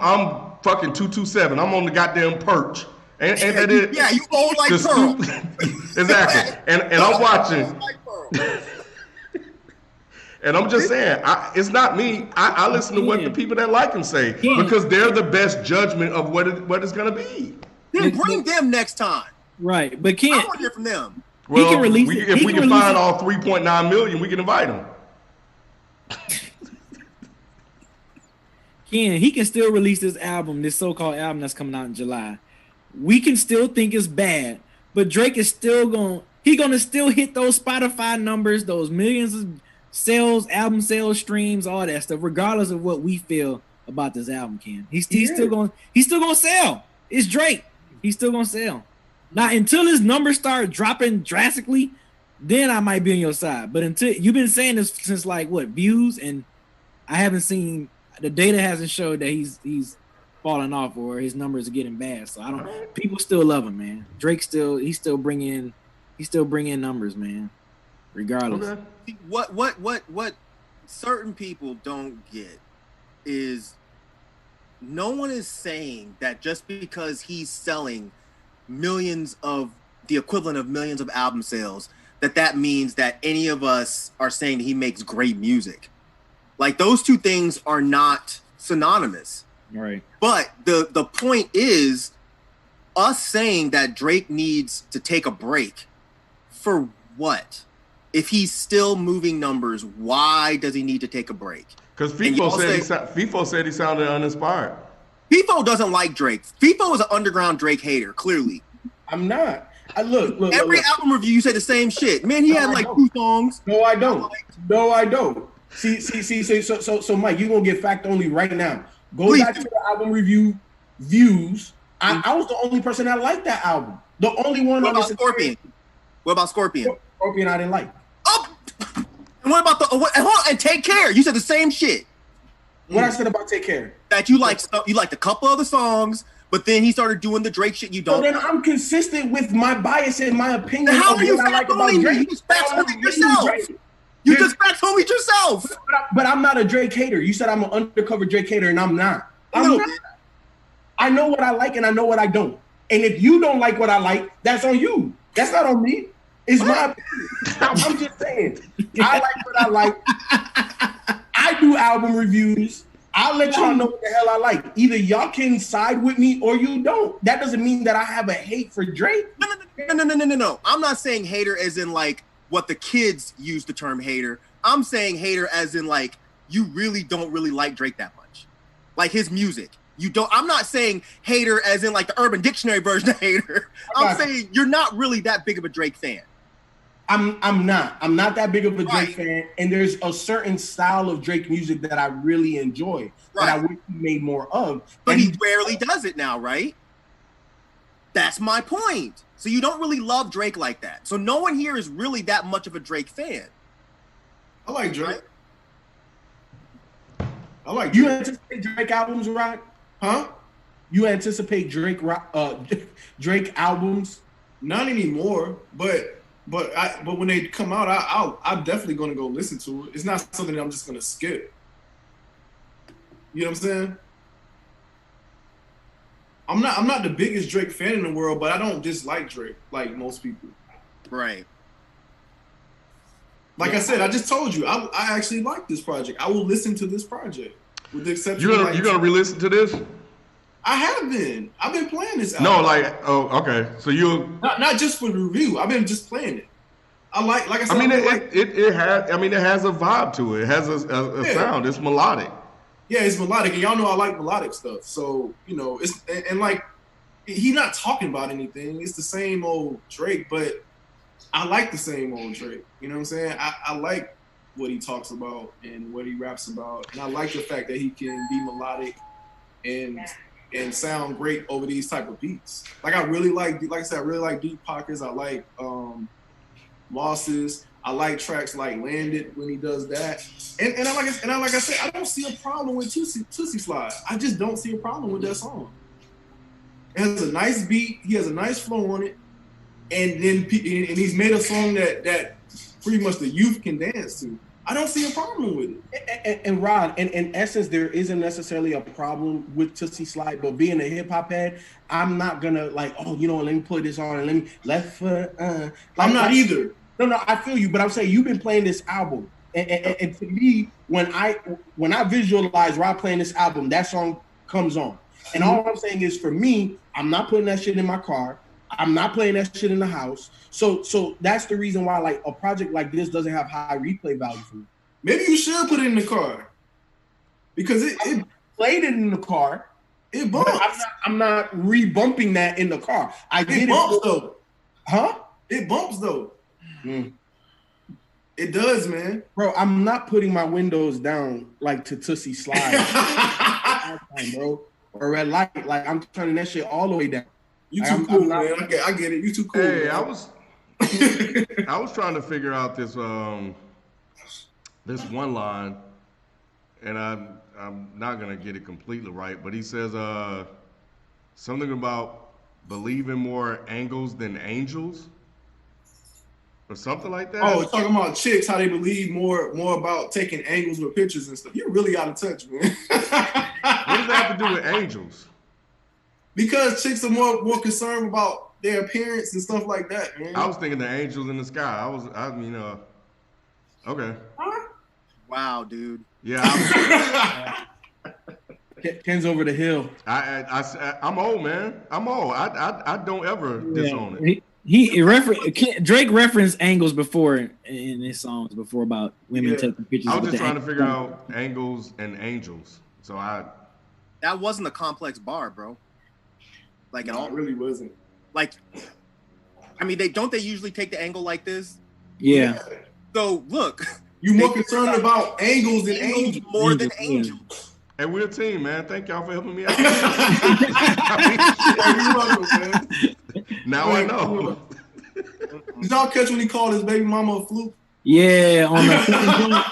fucking 227. I'm on the goddamn perch. And that is, yeah, you old like Pearl. Exactly. And I'm watching. And I'm just saying, it's not me. I listen to what the people that like him say because they're the best judgment of what it's gonna be. Then bring them next time. Right, but Ken, I want to hear from them. Well, he can release if we can find all 3.9 million, we can invite him. Ken, he can still release this album, this so-called album that's coming out in July. We can still think it's bad, but Drake is still gonna still hit those Spotify numbers, those millions of sales, album sales, streams, all that stuff, regardless of what we feel about this album, Ken. He's still gonna sell. It's Drake. He's still gonna sell. Now, until his numbers start dropping drastically, then I might be on your side. But until you've been saying this since like what views, and I haven't seen the data hasn't showed that he's falling off or his numbers are getting bad. So I don't. People still love him, man. Drake he's still bringing numbers, man. Regardless. Okay. What certain people don't get is no one is saying that just because he's selling the equivalent of millions of album sales, that means that any of us are saying that he makes great music. Like those two things are not synonymous. Right. But the point is us saying that Drake needs to take a break for what? If he's still moving numbers, why does he need to take a break? Because Feefo said he sounded uninspired. Feefo doesn't like Drake. Feefo is an underground Drake hater, clearly. I'm not. Look. Every album review, you say the same shit. Man, he had like 2 songs. No, I don't. See. So Myke, you're gonna get fact only right now. Go back to the album review views. I was the only person that liked that album. The only one. What about Scorpion? Scorpion, I didn't like. Oh, and what about and Take Care? You said the same shit. What I said about Take Care? That you liked a couple of the songs, but then he started doing the Drake shit you don't. So then I'm consistent with my bias and my opinion. How are you like about Drake? You just fact-checked yourself. You just fact-checked yourself. But I'm not a Drake hater. You said I'm an undercover Drake hater, and I'm not. I know what I like and I know what I don't. And if you don't like what I like, that's on you. That's not on me. It's my opinion. I'm just saying. I like what I like. I do album reviews. I'll let y'all know what the hell I like. Either y'all can side with me or you don't. That doesn't mean that I have a hate for Drake. No. I'm not saying hater as in like what the kids use the term hater. I'm saying hater as in like you really don't really like Drake that much. Like his music. You don't. I'm not saying hater as in like the Urban Dictionary version of hater. I'm saying you're not really that big of a Drake fan. I'm not that big of a Drake fan, and there's a certain style of Drake music that I really enjoy that I wish he made more of. But he rarely does it now, right? That's my point. So you don't really love Drake like that. So no one here is really that much of a Drake fan. I like Drake. Right? I like Drake. You anticipate Drake albums, Rod? Huh? You anticipate Drake albums? Not anymore, but when they come out, I'm definitely gonna go listen to it. It's not something that I'm just gonna skip. You know what I'm saying? I'm not the biggest Drake fan in the world, but I don't dislike Drake like most people. Right. Like I said, I just told you, I actually like this project. I will listen to this project, with the exception. You're gonna re-listen to this? I have been. I've been playing this album. No, okay. So you not just for the review. I've been just playing it. I like I said. I mean, it has a vibe to it. It has a sound. It's melodic. Yeah, it's melodic, and y'all know I like melodic stuff. So it's and like he's not talking about anything. It's the same old Drake, but I like the same old Drake. You know what I'm saying? I like what he talks about and what he raps about, and I like the fact that he can be melodic and sound great over these type of beats. Like I really like I said, I really like Deep Pockets. I like Losses. I like tracks like Landed when he does that. And like I said, I don't see a problem with Toosie Slide. I just don't see a problem with that song. It has a nice beat. He has a nice flow on it. And then he's made a song that pretty much the youth can dance to. I don't see a problem with it. And Rod, in essence, there isn't necessarily a problem with Toosie Slide, but being a hip hop head, I'm not gonna like, oh, you know, let me put this on and let me left foot. I'm not either. No, I feel you, but I'm saying you've been playing this album, and to me, when I visualize Rod playing this album, that song comes on, and all I'm saying is, for me, I'm not putting that shit in my car. I'm not playing that shit in the house. So that's the reason why like a project like this doesn't have high replay value for me. Maybe you should put it in the car. Because it played it in the car. It bumps. I'm not re-bumping that in the car. It bumps though. Huh? It bumps though. It does, man. Bro, I'm not putting my windows down like to Toosie Slide. Bro. Or red light. Like I'm turning that shit all the way down. You too cool, man. I get it. You too cool. Hey, man. I was trying to figure out this this one line, and I'm not gonna get it completely right, but he says something about believing more angles than angels, or something like that. Oh, talking about chicks, how they believe more about taking angles with pictures and stuff. You're really out of touch, man. What does that have to do with angels? Because chicks are more concerned about their appearance and stuff like that, man. I was thinking the angels in the sky. Okay. Wow, dude. Yeah. Ken's over the hill. I'm old, man. I'm old. I don't ever disown it. Drake referenced angles before in his songs before about women taking pictures. I was just trying to figure out angles and angels. So that wasn't a complex bar, bro. Like at all. It really wasn't. Like, I mean, they usually take the angle like this. Yeah. So look, you more concerned about angles than angels. More than angels. Hey, we're a team, man. Thank y'all for helping me out. Now I know. Did y'all catch when he called his baby mama a fluke? Yeah, on the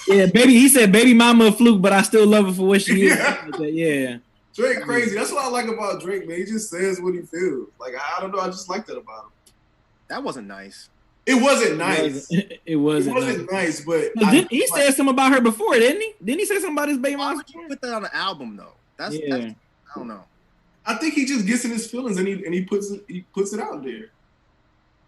yeah, baby. He said, "Baby mama a fluke, but I still love her for what she is." Yeah. Drake crazy. That's what I like about Drake, man. He just says what he feels. Like I don't know. I just like that about him. That wasn't nice. It wasn't nice. It wasn't nice, but he said something about her before, didn't he? Didn't he say something about his baby mama? Why would you put that on an album though? That's I don't know. I think he just gets in his feelings and he puts it out there.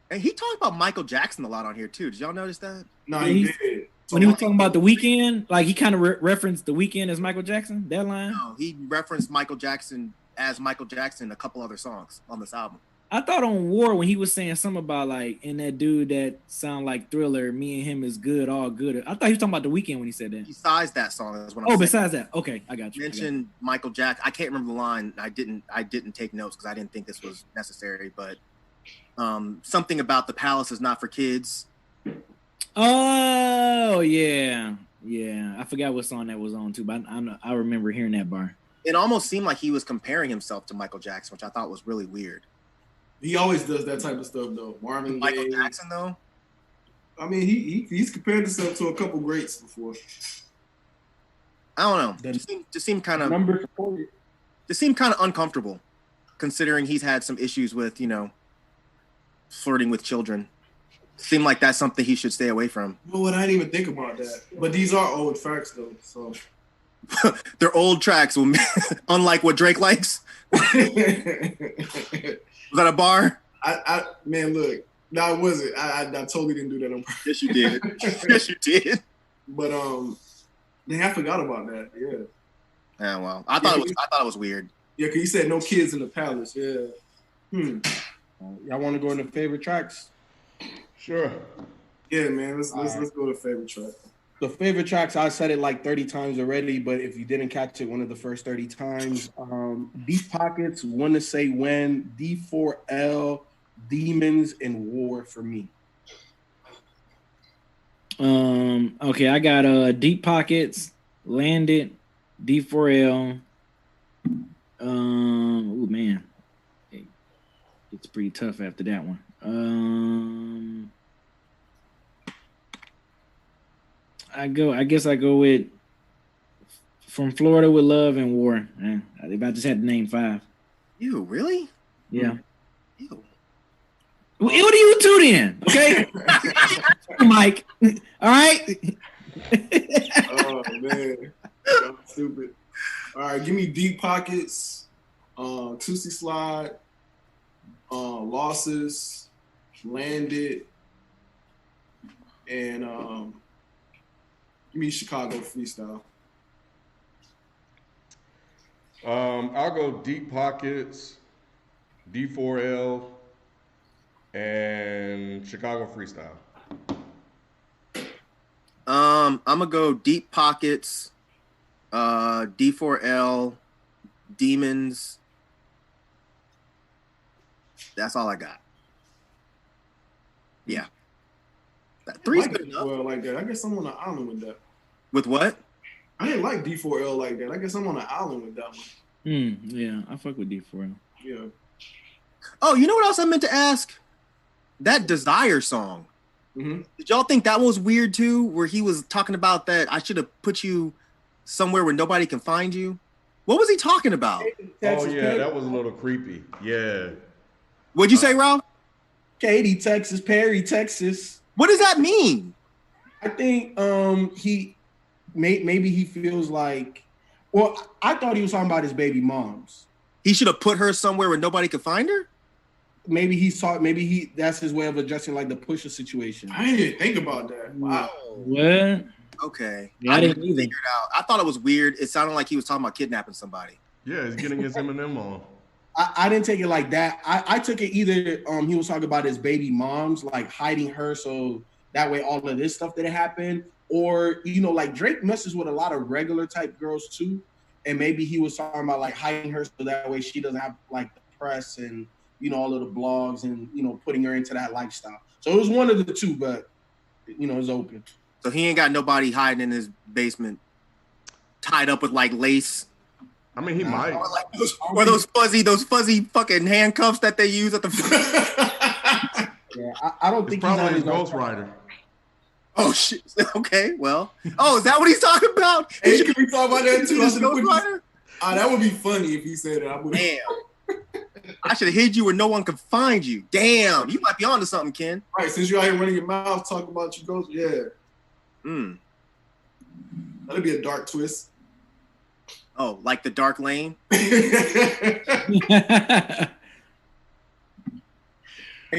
And he talked about Michael Jackson a lot on here too. Did y'all notice that? No, he did. When he was talking about The Weeknd, like he kind of referenced The Weeknd as Michael Jackson, that line? No, he referenced Michael Jackson as Michael Jackson in a couple other songs on this album. I thought on War when he was saying something about like, in that dude that sound like Thriller, me and him is good, all good. I thought he was talking about The Weeknd when he said that. Besides that song, that's what I'm saying. Besides that. Okay, I got you. Mentioned Michael Jackson. I can't remember the line. I didn't take notes because I didn't think this was necessary, but something about the palace is not for kids. Oh yeah. I forgot what song that was on too, but I remember hearing that bar. It almost seemed like he was comparing himself to Michael Jackson, which I thought was really weird. He always does that type of stuff though. Marvin Michael Gaye. Jackson though. I mean, he's compared himself to a couple greats before. I don't know. Just seemed kind of uncomfortable, considering he's had some issues with flirting with children. Seemed like that's something he should stay away from. You know what? I didn't even think about that. But these are old tracks, though. So they're old tracks, unlike what Drake likes. Was that a bar? Man, look. No, it wasn't. I totally didn't do that on purpose. Yes, you did. Yes, you did. But I forgot about that. Yeah. Yeah. Well, I thought it was weird. Yeah, because he said no kids in the palace. Yeah. Y'all want to go into favorite tracks? Sure. Yeah, man. Let's go to favorite track. The favorite tracks, I said it like 30 times already, but if you didn't catch it one of the first 30 times, Deep Pockets, Wanna Say When, D4L, Demons, and War for me. Okay, I got Deep Pockets, Landed, D4L. Oh man, it's pretty tough after that one. I guess I go with From Florida with Love and War. If I just had to name 5. You really? Yeah. Ew. What do you two then? Okay, Myke. All right. Oh man, I'm stupid. All right, give me Deep Pockets, Toosie Slide, Losses, Landed, and give me Chicago Freestyle. I'll go Deep Pockets, D4L, and Chicago Freestyle. I'm gonna go Deep Pockets, D4L, Demons. That's all I got. Yeah. That 3's good enough. Well, like that. I guess I'm on an island with that. With what? I didn't like D4L like that. I guess I'm on an island with that one. Yeah, I fuck with D4L. Yeah. Oh, you know what else I meant to ask? That Desire song. Mm-hmm. Did y'all think that was weird too? Where he was talking about that I should have put you somewhere where nobody can find you. What was he talking about? Oh yeah, that was a little creepy. Yeah. What'd you say, Ralph? Katy, Texas, Perry, Texas. What does that mean? I think maybe he feels like. Well, I thought he was talking about his baby moms. He should have put her somewhere where nobody could find her. Maybe that's his way of addressing like the Pusha situation. I didn't think about that. Wow. What? Okay. Yeah, I didn't either. figure it out. I thought it was weird. It sounded like he was talking about kidnapping somebody. Yeah, he's getting his Eminem on. I didn't take it like that. I took it either he was talking about his baby moms, like hiding her so that way all of this stuff didn't happen. Or, like Drake messes with a lot of regular type girls too. And maybe he was talking about like hiding her so that way she doesn't have like the press and, all of the blogs and, putting her into that lifestyle. So it was one of the two, but, it's open. So he ain't got nobody hiding in his basement tied up with like lace. I mean, he might. Or those fuzzy fucking handcuffs that they use at the. Yeah, I don't think it's probably he's his Ghost Rider. Oh shit! Okay, well. Oh, is that what he's talking about? Hey, can we talk about that too? Ghost Rider? That would be funny if he said that. Damn. I should have hid you where no one could find you. Damn, you might be onto something, Ken. All right, since you're out here running your mouth talking about your ghost, yeah. That'd be a dark twist. Oh, like the Dark Lane? Hey,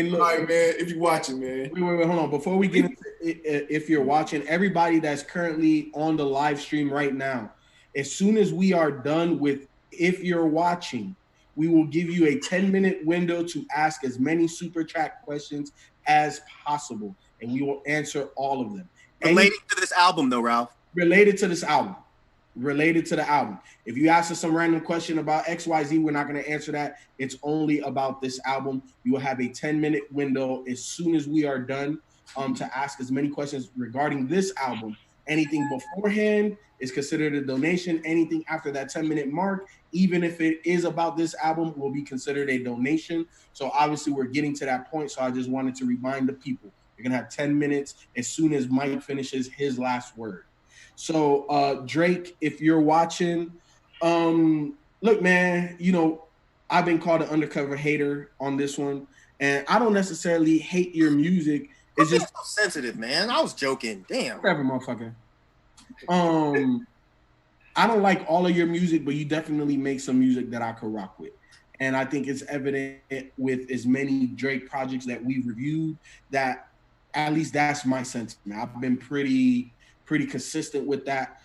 look, all right, man. If you're watching, man. Wait, hold on. Before we get into if you're watching, everybody that's currently on the live stream right now, as soon as we are done with if you're watching, we will give you a 10-minute window to ask as many super chat questions as possible, and we will answer all of them. Related to this album, though, Ralph. Related to this album. Related to the album. If you ask us some random question about XYZ, we're not going to answer that. It's only about this album. You will have a 10-minute window as soon as we are done to ask as many questions regarding this album. Anything beforehand is considered a donation. Anything after that 10-minute mark, even if it is about this album, will be considered a donation. So obviously we're getting to that point. So I just wanted to remind the people, you're going to have 10 minutes as soon as Myke finishes his last word. So Drake, if you're watching, look, man, I've been called an undercover hater on this one, and I don't necessarily hate your music. It's just so sensitive, man. I was joking. Damn. Whatever, motherfucker. I don't like all of your music, but you definitely make some music that I could rock with. And I think it's evident with as many Drake projects that we've reviewed that at least that's my sentiment. I've been pretty consistent with that.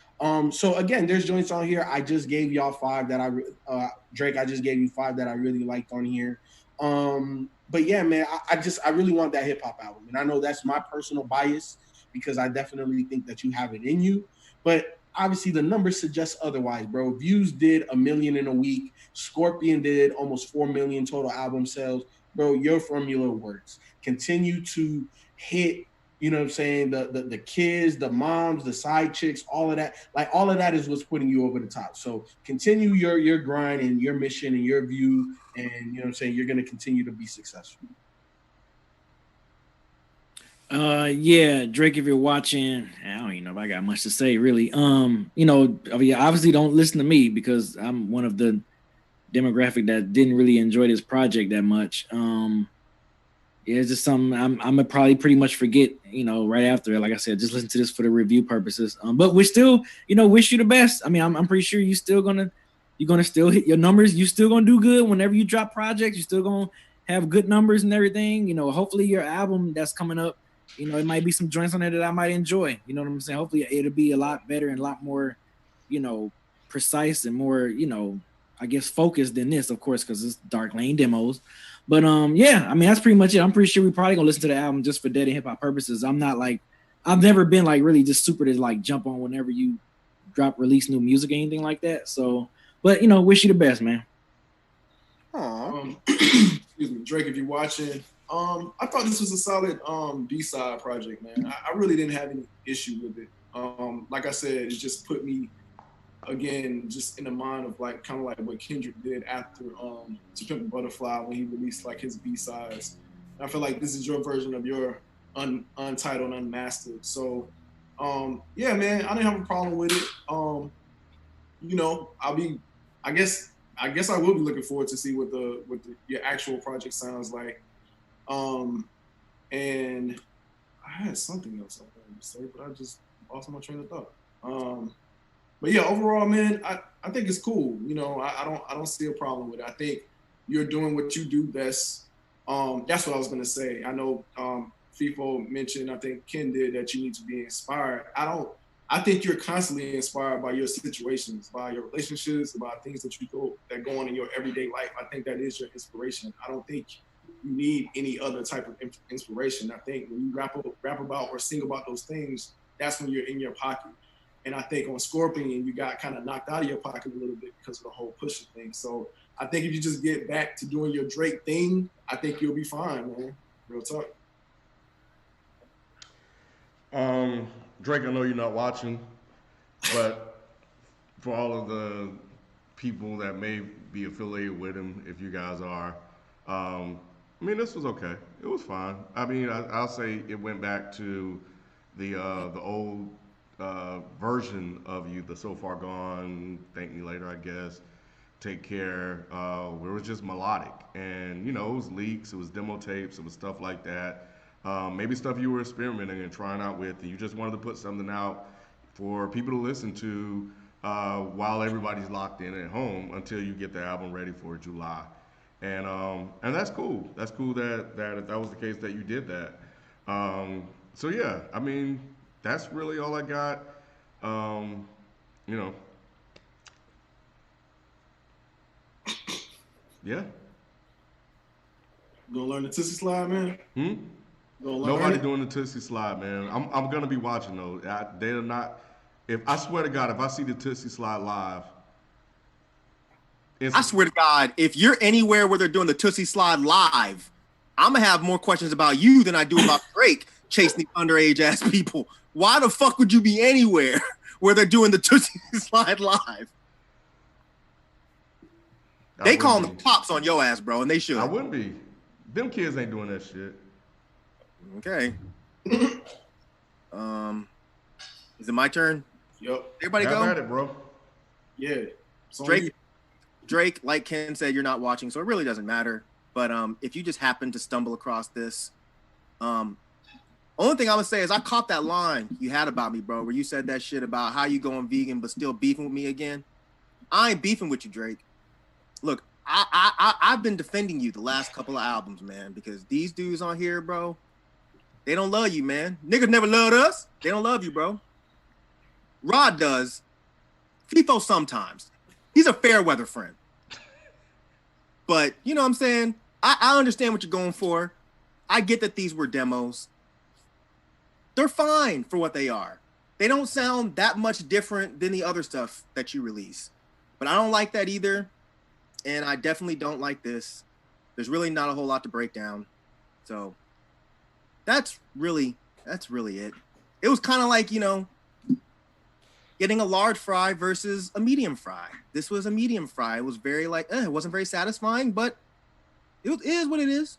So again, there's joints on here. I just gave y'all 5 that Drake, I just gave you 5 that I really liked on here. But yeah, man, I really want that hip hop album. And I know that's my personal bias because I definitely think that you have it in you. But obviously the numbers suggest otherwise, bro. Views did 1 million in a week. Scorpion did almost 4 million total album sales. Bro, your formula works. Continue to hit, you know what I'm saying, the kids, the moms, the side chicks, all of that. Like all of that is what's putting you over the top. So continue your grind and your mission and your view, and you know what I'm saying, you're gonna continue to be successful. Yeah, Drake, if you're watching, I don't even know if I got much to say really. You know, obviously don't listen to me because I'm one of the demographic that didn't really enjoy this project that much. Yeah, it's just something I'm gonna probably pretty much forget, you know, right after. Like I said, just listen to this for the review purposes. But we still, you know, wish you the best. I mean, I'm pretty sure you're gonna still hit your numbers. You still gonna do good whenever you drop projects. You're still gonna have good numbers and everything. You know, hopefully your album that's coming up, you know, it might be some joints on there that I might enjoy. You know what I'm saying? Hopefully it'll be a lot better and a lot more, you know, precise and more, you know, I guess focused than this, of course, because it's Dark Lane demos. But yeah, I mean that's pretty much it. I'm pretty sure we're probably gonna listen to the album just for Dead and Hip Hop purposes. I'm not like I've never been like really just super to like jump on whenever you release new music or anything like that. So, but you know, wish you the best, man. Excuse me, Drake, if you're watching, I thought this was a solid B-side project, man. I really didn't have any issue with it. Like I said, it just put me again just in the mind of like kind of like what Kendrick did after To Pimp a Butterfly when he released like his B-sides. I feel like this is your version of your untitled, unmastered. So yeah, man, I didn't have a problem with it. You know, I guess I will be looking forward to see what your actual project sounds like. And I had something else I wanted to say, but I just lost my train of thought. But yeah, overall, man, I think it's cool. You know, I don't see a problem with it. I think you're doing what you do best. That's what I was gonna say. I know Feefo mentioned, I think Ken did, that you need to be inspired. I think you're constantly inspired by your situations, by your relationships, about things that go on in your everyday life. I think that is your inspiration. I don't think you need any other type of inspiration. I think when you rap about or sing about those things, that's when you're in your pocket. And I think on Scorpion, you got kind of knocked out of your pocket a little bit because of the whole Pusha thing. So I think if you just get back to doing your Drake thing, I think you'll be fine, man. Real talk. Drake, I know you're not watching, but for all of the people that may be affiliated with him, if you guys are, I mean, this was okay. It was fine. I mean, I'll say it went back to the old version of you, the So Far Gone, Thank Me Later, I guess, Take Care, where it was just melodic. And, you know, it was leaks, it was demo tapes, it was stuff like that. Maybe stuff you were experimenting and trying out with, and you just wanted to put something out for people to listen to while everybody's locked in at home until you get the album ready for July. And that's cool. That's cool that if that was the case that you did that. So yeah, I mean, that's really all I got. You know. Yeah. You gonna learn the Toosie slide, man? Nobody doing the Toosie slide, man. I'm gonna be watching though. They're not. If I swear to God, if I see the Toosie slide live, I swear to God, if you're anywhere where they're doing the Toosie slide live, I'm gonna have more questions about you than I do about Drake chasing underage ass people. Why the fuck would you be anywhere where they're doing the Toosie slide live? They calling the cops on your ass, bro, and they should. I wouldn't be. Them kids ain't doing that shit. Okay. Is it my turn? Yep. Everybody go. Have at it, bro. Yeah. Drake, like Ken said, you're not watching, so it really doesn't matter. But if you just happen to stumble across this, only thing I'm gonna say is I caught that line you had about me, bro, where you said that shit about how you going vegan but still beefing with me again. I ain't beefing with you, Drake. Look, I've been defending you the last couple of albums, man, because these dudes on here, bro, they don't love you, man. Niggas never loved us. They don't love you, bro. Rod does. Feefo sometimes. He's a fair weather friend. But, you know what I'm saying? I understand what you're going for. I get that these were demos. They're fine for what they are. They don't sound that much different than the other stuff that you release. But I don't like that either. And I definitely don't like this. There's really not a whole lot to break down. So that's really it. It was kind of like, you know, getting a large fry versus a medium fry. This was a medium fry. It was very like, it wasn't very satisfying, but it is what it is.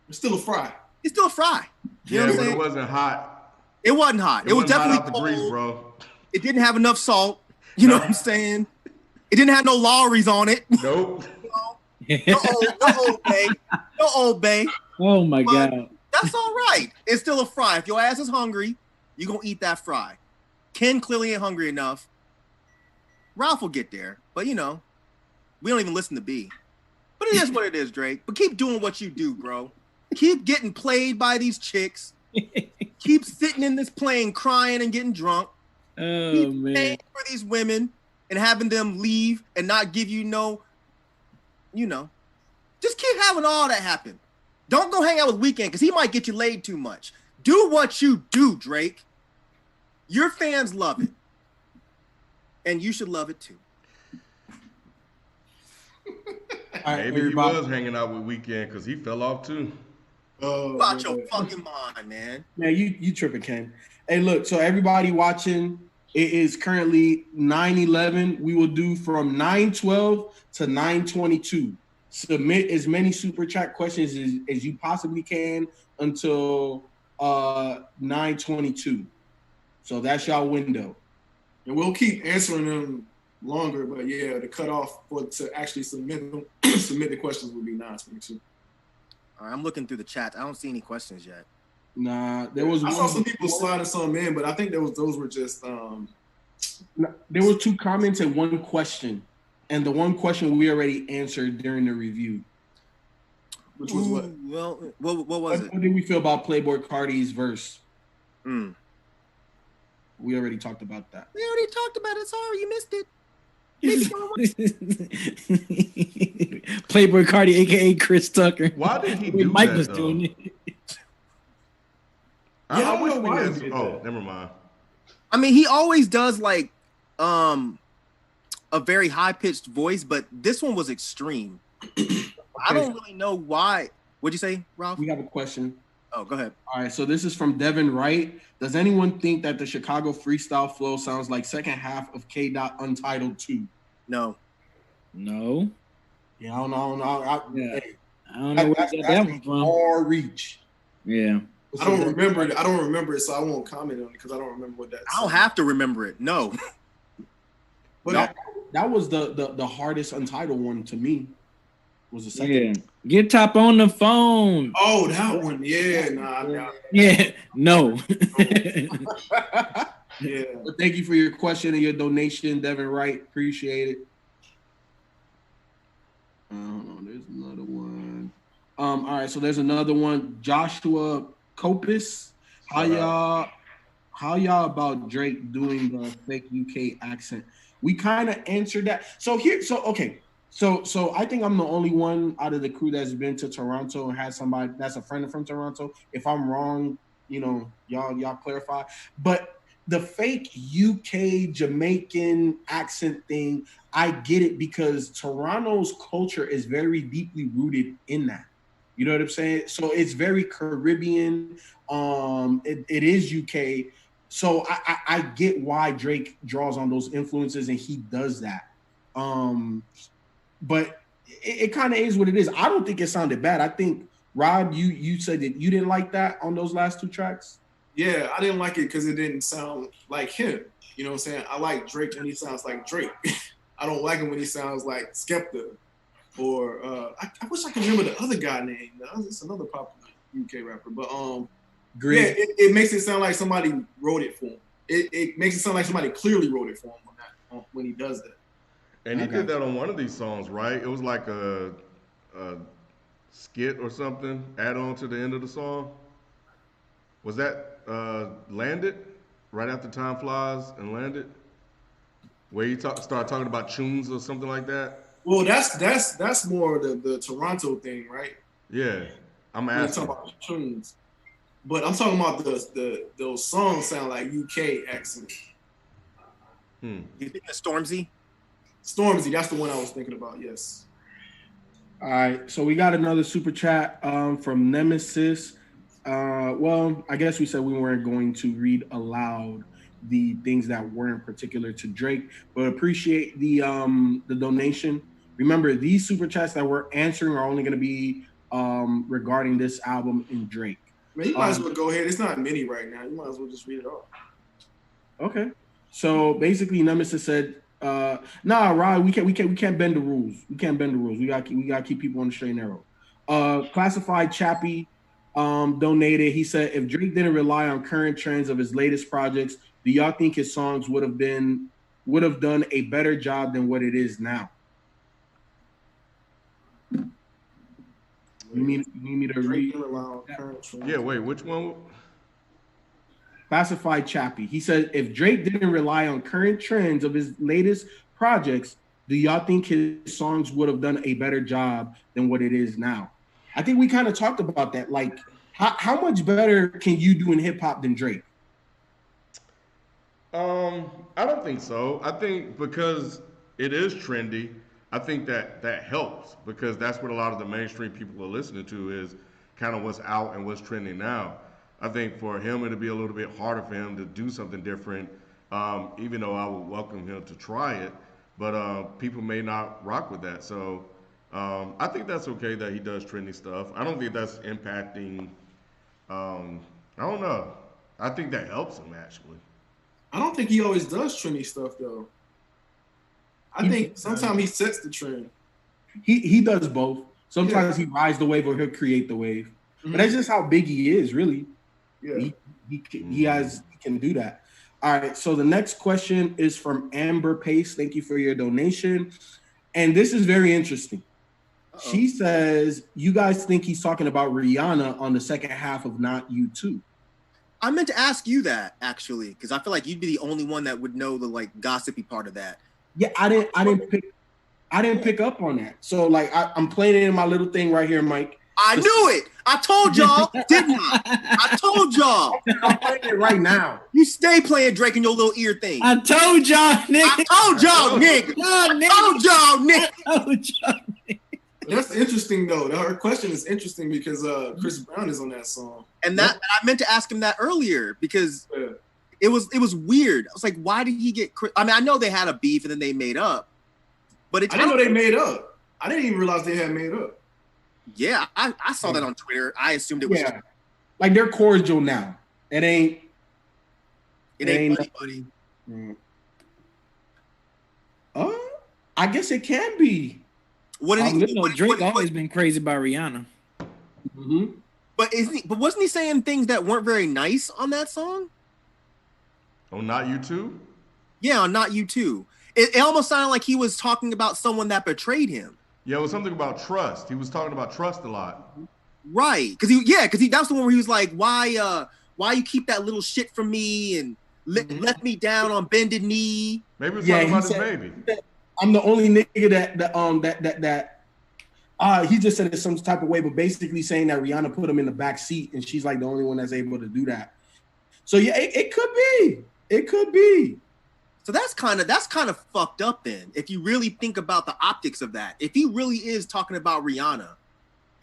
It's still a fry. It's still a fry. You know what I'm saying? It wasn't hot. It wasn't hot. It was wasn't hot definitely out the cold. grease, bro. It didn't have enough salt. You know what I'm saying? It didn't have no Lawry's on it. Nope. No Old Bay. No Old Bay. Oh my But God. that's all right. It's still a fry. If your ass is hungry, you're going to eat that fry. Ken clearly ain't hungry enough. Ralph will get there. But, you know, we don't even listen to B. But it is what it is, Drake. But keep doing what you do, bro. Keep getting played by these chicks. Keep sitting in this plane crying and getting drunk. Oh, Keep man. paying for these women and having them leave and not give you no, you know. Just keep having all that happen. Don't go hang out with Weeknd because he might get you laid too much. Do what you do, Drake. Your fans love it. And you should love it too. All right, Maybe everybody. he was hanging out with Weeknd because he fell off too. Oh, Out your fucking mind, man. Man, you tripping, Ken. Hey, look, so everybody watching, it is currently 9:11. We will do from 9:12 to 9:22. Submit as many super chat questions as you possibly can until 9:22. So that's y'all window. and we'll keep answering them longer, but yeah, the cutoff to actually submit them, submit the questions would be 9:22. All right, I'm looking through the chat. I don't see any questions yet. Nah, there was I saw one some people sliding some in, but I think those were just There were 2 comments and 1 question, and the 1 question we already answered during the review. which was what? Well, what was it? What did we feel about Playboy Cardi's verse? Mm. We already talked about that. We already talked about it. Sorry, you missed it. Playboy Cardi, aka Chris Tucker. Why did he do Myke that, was though? doing it. Yeah, I I don't wish know we why had he some, did oh, that. never mind. I mean, he always does like a very high-pitched voice, but this one was extreme. I don't really know why. What'd you say, Ralph? We have a question. Oh, go ahead. All right, so this is from Devin Wright. Does anyone think that the Chicago freestyle flow sounds like second half of K. Untitled 2? No. No. Yeah, I don't know. Yeah. I don't know where That's you got that one from. far reach. Yeah. I don't remember it. I don't remember it, so I won't comment on it because I don't remember what that. I don't have to remember it. No. But That was the hardest Untitled one to me. Was the second. Yeah. Get top on the phone. oh, that one, yeah, nah. Yeah. No. Yeah. But thank you for your question and your donation, Devin Wright. Appreciate it. Hold on, there's another one. All right, so there's another one. Joshua Copus. How y'all about Drake doing the fake UK accent? We kind of answered that. So I think I'm the only one out of the crew that's been to Toronto and has somebody that's a friend from Toronto. If I'm wrong, you know, y'all clarify. But the fake UK Jamaican accent thing, I get it because Toronto's culture is very deeply rooted in that. You know what I'm saying? So it's very Caribbean. It is UK. So I get why Drake draws on those influences and he does that. But it kind of is what it is. I don't think it sounded bad. I think, Rob, you said that you didn't like that on those last 2 tracks? Yeah, I didn't like it because it didn't sound like him. You know what I'm saying? I like Drake when he sounds like Drake. I don't like him when he sounds like Skepta. Or I wish I could remember the other guy name. It's another popular UK rapper. But yeah, it makes it sound like somebody wrote it for him. It makes it sound like somebody clearly wrote it for him when he does that. And he did that on one of these songs, right? It was like a skit or something, add on to the end of the song. Was that Landed? Right after Time Flies and Landed? Where you start talking about tunes or something like that? Well, that's more the Toronto thing, right? Yeah, I'm When you asking. talk about tunes. But I'm talking about those songs sound like UK accent. You think the Stormzy? Stormzy, that's the one I was thinking about, yes. All right, so we got another super chat from Nemesis. Well, I guess we said we weren't going to read aloud the things that weren't particular to Drake, but appreciate the donation. Remember, these super chats that we're answering are only going to be regarding this album and Drake. Man, you might as well go ahead. It's not many right now. You might as well just read it off. Okay. So basically, Nemesis said, "Nah, Rod, we can't bend the rules. We can't bend the rules. We gotta keep people on the straight and narrow." Classified Chappie donated. He said, "If Drake didn't rely on current trends of his latest projects, do y'all think his songs would have done a better job than what it is now?" You need me to read? Yeah, wait, which one? Classified Chappie. He said, if Drake didn't rely on current trends of his latest projects, do y'all think his songs would have done a better job than what it is now? I think we kind of talked about that. Like, how much better can you do in hip hop than Drake? I don't think so. I think because it is trendy, I think that helps because that's what a lot of the mainstream people are listening to is kind of what's out and what's trending now. I think for him it'll be a little bit harder for him to do something different, even though I would welcome him to try it. But people may not rock with that. So I think that's okay that he does trendy stuff. I don't think that's impacting. I don't know. I think that helps him actually. I don't think he always does trendy stuff though. I think sometimes he sets the trend. He does both. Sometimes he rides the wave or he'll create the wave. Mm-hmm. But that's just how big he is, really. Yeah. He can do that. All right. So the next question is from Amber Pace. Thank you for your donation. And this is very interesting. Uh-oh. She says, you guys think he's talking about Rihanna on the second half of Not You Too? I meant to ask you that actually, because I feel like you'd be the only one that would know the like gossipy part of that. Yeah, I didn't pick up on that. So like I'm playing it in my little thing right here, Myke. I knew it. I told y'all, didn't I? I told y'all. I'm playing it right now. You stay playing Drake in your little ear thing. I told y'all, nigga. I told y'all, nigga. That's interesting though. Her question is interesting because Chris Brown is on that song. And I meant to ask him that earlier because it was weird. I was like, why did he get? I mean, I know they had a beef and then they made up, but I didn't know they made up. I didn't even realize they had made up. Yeah, I saw that on Twitter. I assumed it was like they're cordial now. It ain't buddy. I guess it can be. What is Drake always been crazy about Rihanna. Mm-hmm. But wasn't he saying things that weren't very nice on that song? Oh, Not You Too? Yeah, on Not You Too. It almost sounded like he was talking about someone that betrayed him. Yeah, it was something about trust. He was talking about trust a lot. Right. Because that was the one where he was like, why you keep that little shit from me and left me down on bended knee? Maybe it was talking about his baby. I'm the only nigga that he just said it some type of way, but basically saying that Rihanna put him in the back seat and she's like the only one that's able to do that. So yeah, it could be. It could be. So that's kind of fucked up then. If you really think about the optics of that, if he really is talking about Rihanna,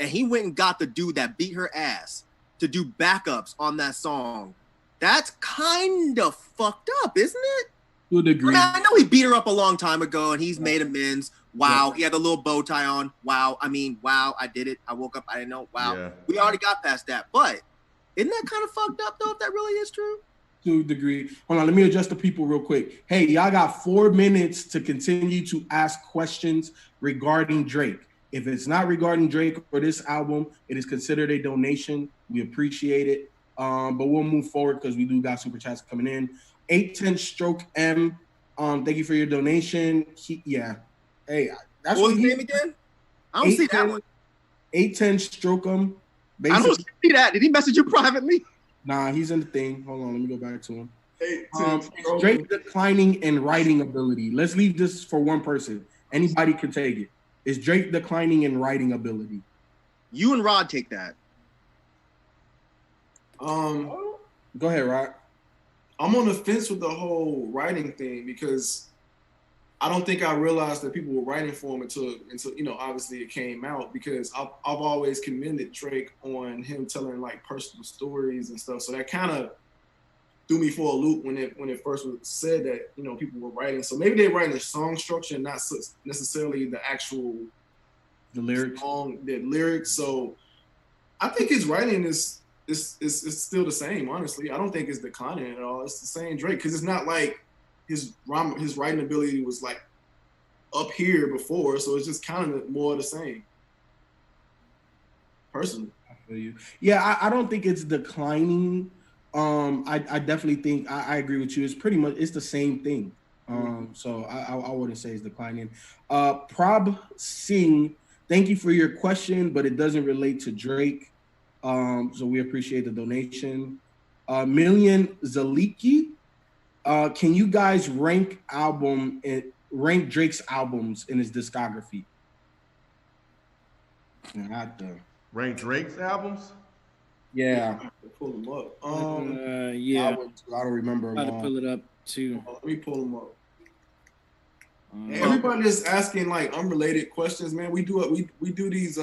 and he went and got the dude that beat her ass to do backups on that song, that's kind of fucked up, isn't it? To a degree. I know he beat her up a long time ago, and he's made amends. Wow, he had a little bow tie on. Wow, I did it. I woke up, I didn't know. Wow, we already got past that. But isn't that kind of fucked up though? If that really is true. To a degree. Hold on, let me adjust the people real quick. Hey, y'all got 4 minutes to continue to ask questions regarding Drake. If it's not regarding Drake or this album, it is considered a donation. We appreciate it. But we'll move forward because we do got super chats coming in. 810 stroke M. Thank you for your donation. Hey, that's what his name again? I don't see that one. 810 stroke M. I don't see that. Did he message you privately? Nah, he's in the thing. Hold on, let me go back to him. Drake declining in writing ability. Let's leave this for one person. Anybody can take it. Is Drake declining in writing ability? You and Rod take that. Go ahead, Rod. I'm on the fence with the whole writing thing because I don't think I realized that people were writing for him until obviously it came out, because I've always commended Drake on him telling like personal stories and stuff. So that kind of threw me for a loop when it first was said that people were writing. So maybe they're writing the song structure, not necessarily the lyrics. So I think his writing is it's still the same. Honestly, I don't think it's declining at all. It's the same Drake because it's not like his writing ability was like up here before, so it's just kind of more of the same. Personally, I feel you. Yeah, I don't think it's declining. I definitely think I agree with you. It's pretty much it's the same thing. So I wouldn't say it's declining. Prob Singh, thank you for your question, but it doesn't relate to Drake. So we appreciate the donation. Million Zaliki, can you guys rank Drake's albums in his discography? Rank Drake's albums? Yeah. Pull them up. Yeah. I don't remember. I'm about to pull it up too. Let me pull them up. Everybody is asking like unrelated questions, man. We do these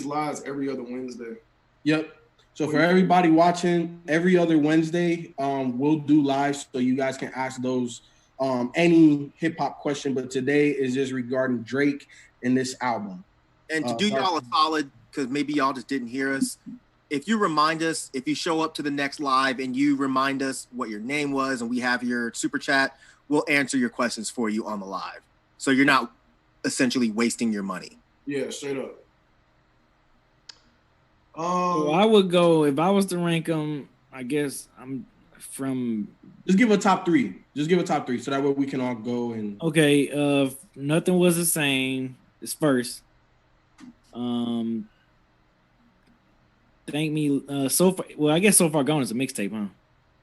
lives every other Wednesday. Yep. So for everybody watching, every other Wednesday, we'll do live so you guys can ask those any hip hop question. But today is just regarding Drake and this album. And to do y'all a solid, because maybe y'all just didn't hear us. If you remind us, if you show up to the next live and you remind us what your name was and we have your super chat, we'll answer your questions for you on the live. So you're not essentially wasting your money. Yeah, straight up. So I would go, if I was to rank them, I guess I'm from... Just give a top three. So that way we can all go and... Okay, Nothing Was the Same is first. Thank Me, So Far... Well, I guess So Far Gone is a mixtape, huh?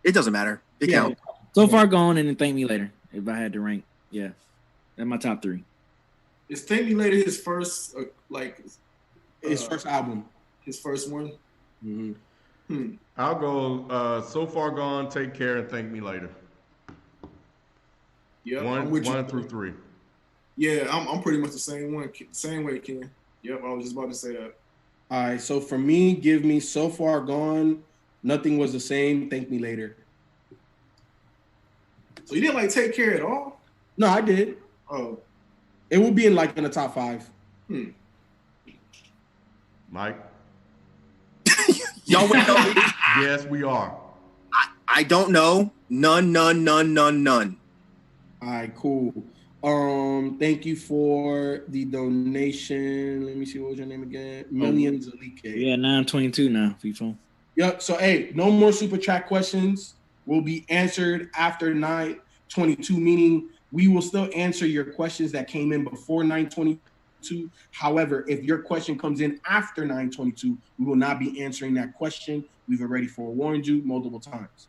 It doesn't matter. It counts. So Far Gone and then Thank Me Later, if I had to rank. Yeah, that's my top three. Is Thank Me Later his first, his first album? His first one? Mm-hmm. I'll go So Far Gone, Take Care, and Thank Me Later. Yeah, one through three. Yeah, I'm pretty much the same way, Ken. Yep, I was just about to say that. All right, so for me, give me So Far Gone, Nothing Was the Same, Thank Me Later. So you didn't Take Care at all? No, I did. Oh. It will be in the top 5. Myke? Y'all went over. Yes, we are. I don't know. None. All right, cool. Thank you for the donation. Let me see, what was your name again? Millions Alike. Yeah, 922 now, Feefo. Yep. So hey, no more super chat questions will be answered after 922, meaning we will still answer your questions that came in before 922. However, if your question comes in after 922, we will not be answering that question. We've already forewarned you multiple times.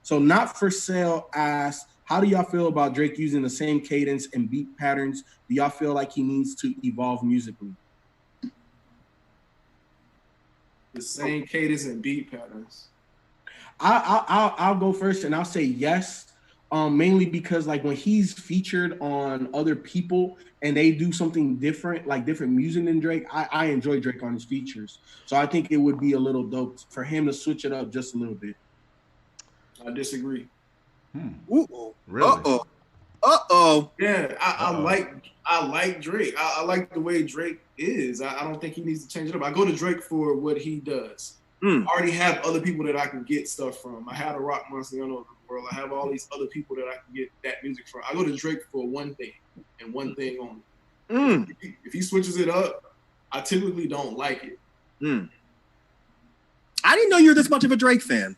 So Not For Sale asks, how do y'all feel about Drake using the same cadence and beat patterns? Do y'all feel like he needs to evolve musically? The same cadence and beat patterns. I'll go first, and I'll say yes. Mainly because when he's featured on other people and they do something different, like different music than Drake, I enjoy Drake on his features. So I think it would be a little dope for him to switch it up just a little bit. I disagree. Uh-oh. Really? Uh-oh. Yeah, I like Drake. I like the way Drake is. I don't think he needs to change it up. I go to Drake for what he does. I already have other people that I can get stuff from. I have a Rock Marciano of the world. I have all these other people that I can get that music from. I go to Drake for one thing and one thing only. If he switches it up, I typically don't like it. I didn't know you were this much of a Drake fan.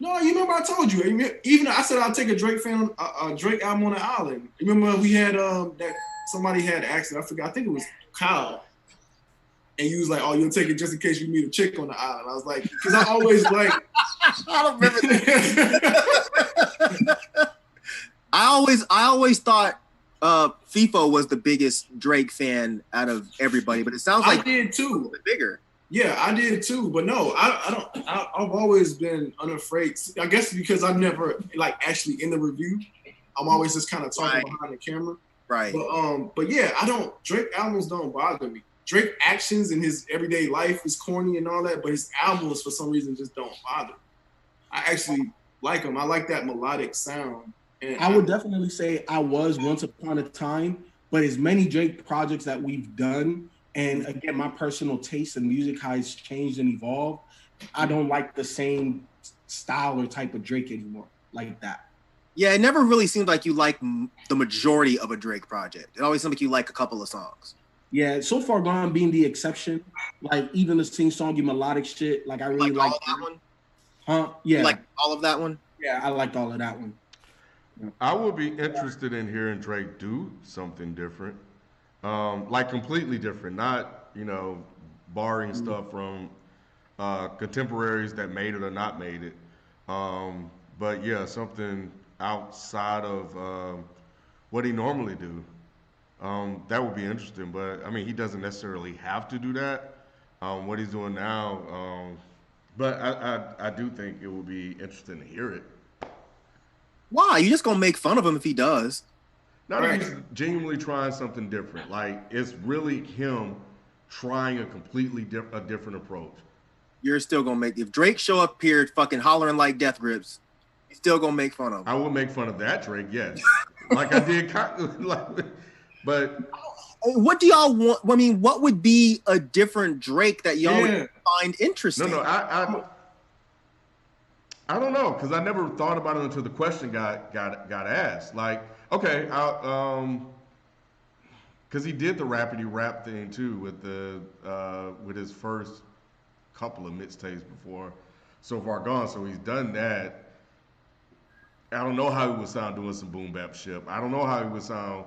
No, you remember I told you. Even I said I'll take a Drake album on the island. You remember we had that somebody had an accident. I forgot. I think it was Kyle. And you was like, "Oh, you'll take it just in case you meet a chick on the island." I was like, because I always like. I don't remember that. I always thought Feefo was the biggest Drake fan out of everybody, but it sounds like I did too. Bigger. Yeah, I did too, but no, I don't. I've always been unafraid. I guess because I'm never actually in the review. I'm always just kind of talking behind the camera. Right. But yeah, I don't. Drake albums don't bother me. Drake actions in his everyday life is corny and all that, but his albums for some reason just don't bother me. I actually like them. I like that melodic sound. And I would definitely say I was once upon a time, but as many Drake projects that we've done, And again, my personal taste in music has changed and evolved. I don't like the same style or type of Drake anymore like that. Yeah, it never really seemed like you like the majority of a Drake project. It always seemed like you like a couple of songs. Yeah, So Far Gone being the exception. Like even the sing-songy melodic shit, like I really like all of that one. Huh? Yeah. You like all of that one? Yeah, I liked all of that one. I would be interested in hearing Drake do something different, like completely different, not borrowing stuff from contemporaries that made it or not made it. But yeah, something outside of what he normally do. That would be interesting. But I mean, he doesn't necessarily have to do that. What he's doing now, but I do think it would be interesting to hear it. Why? You just gonna make fun of him if he does? Not if he's genuinely trying something different. Like it's really him trying a completely different approach. You're still gonna make if Drake show up here fucking hollering like death grips, you're still gonna make fun of him. I would make fun of that Drake, yes, like I did. But what do y'all want? I mean, what would be a different Drake that y'all would find interesting? No, I don't know, because I never thought about it until the question got asked. Like, okay, because he did the rapidy rap thing too with his first couple of mixtapes before So Far Gone. So he's done that. I don't know how he would sound doing some boom bap shit. I don't know how he would sound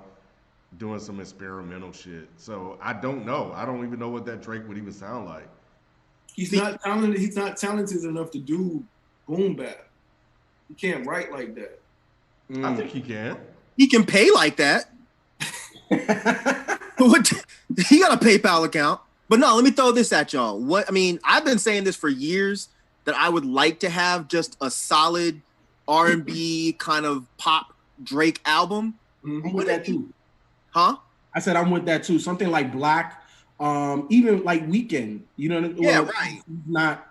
doing some experimental shit. So I don't know. I don't even know what that Drake would even sound like. He's not talented. He's not talented enough to do boom bap. He can't write like that. I think he can. He can pay like that. He got a PayPal account. But no, let me throw this at y'all. I've been saying this for years that I would like to have just a solid R&B kind of pop Drake album. I'm with that too. Huh? I said I'm with that too. Something like Black, even like Weeknd. You know? Yeah, right. Not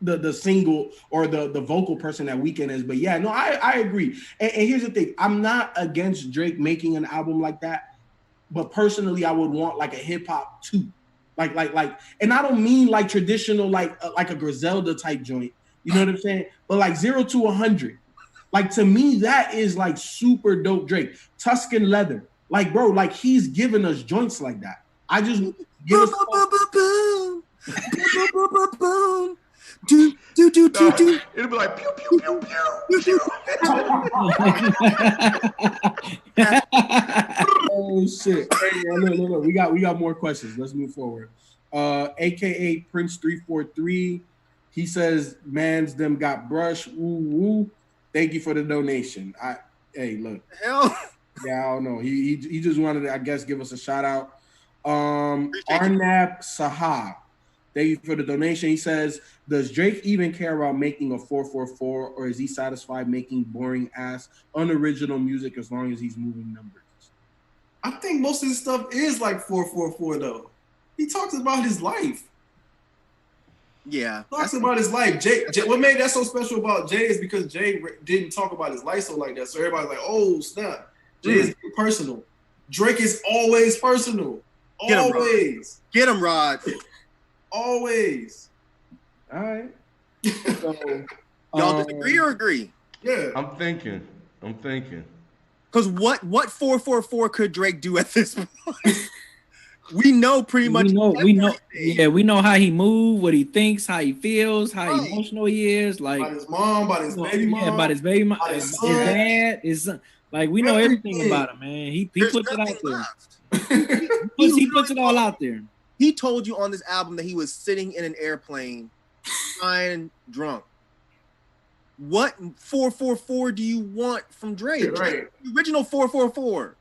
the single or the vocal person that Weeknd is, but yeah, no, I agree. And here's the thing: I'm not against Drake making an album like that, but personally, I would want like a hip hop too, like, and I don't mean like traditional like a Griselda type joint. You know what I'm saying? But like 0 to 100, like to me that is like super dope Drake. Tuscan Leather, like bro, like he's giving us joints like that. I just give us. Do. It'll be like pew pew pew pew pew. Oh shit! Hey, look. We got more questions. Let's move forward. AKA Prince 343. He says, "Man's them got brush. Woo woo. Thank you for the donation." Hey, look. Hell. Yeah, I don't know. He just wanted to, I guess, give us a shout out. Arnab Sahab. Thank you for the donation. He says, does Drake even care about making a 444, or is he satisfied making boring ass, unoriginal music as long as he's moving numbers? I think most of his stuff is like 444 though. He talks about his life. Yeah. Talks about his life. Jay, what made that so special about Jay is because Jay didn't talk about his life so like that. So everybody's like, oh, snap. Jay is personal. Drake is always personal. Always. Get him, Rod. Always. All right. So, y'all disagree or agree? Yeah. I'm thinking. Because what 444 could Drake do at this point? We know pretty much. We know. Yeah, we know how he moves, what he thinks, how he feels, how emotional he is. Like about his mom, about his baby mom, about his baby mom, his dad, his son. Like we know everything about him, man. He puts it out there. He puts it all out there. He told you on this album that he was sitting in an airplane, crying drunk. What 444 do you want from Drake? Yeah, right. The original 444.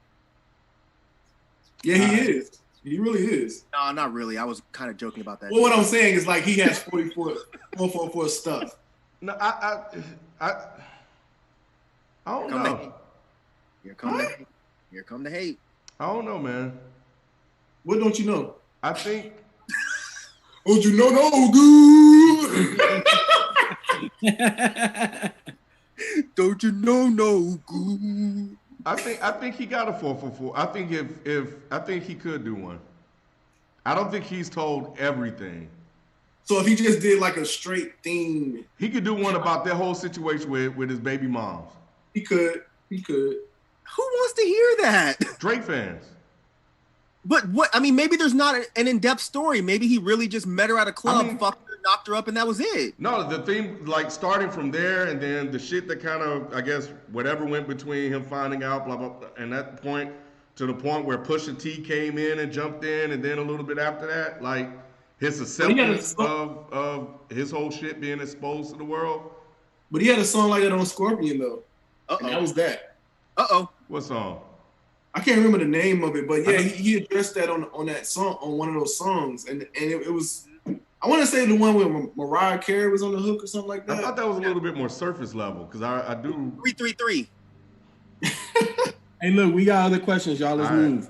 Yeah, he is. He really is. No, not really. I was kind of joking about that. Well, what I'm saying is like he has 444 stuff. No, I don't know. Here come the hate. I don't know, man. What don't you know? I think. Don't you know no good? Don't you know no good? I think he got a 444. I think if he could do one. I don't think he's told everything. So if he just did like a straight theme, He could do one about that whole situation with his baby moms. he could. Who wants to hear that? Drake fans. But what? I mean, maybe there's not an in-depth story. Maybe he really just met her at a club, fucked her, knocked her up, and that was it. No, the theme, like starting from there, and then the shit that kind of, I guess, whatever went between him finding out, blah, blah, blah, and that point to the point where Pusha T came in and jumped in, and then a little bit after that, like his acceptance of his whole shit being exposed to the world. But he had a song like that on Scorpion, though. And that was that. What song? I can't remember the name of it, but yeah, he addressed that on that song, on one of those songs, and it was, I want to say the one where Mariah Carey was on the hook or something like that. I thought that was a little bit more surface level because I do 333. Hey, look, we got other questions, y'all. Let's move.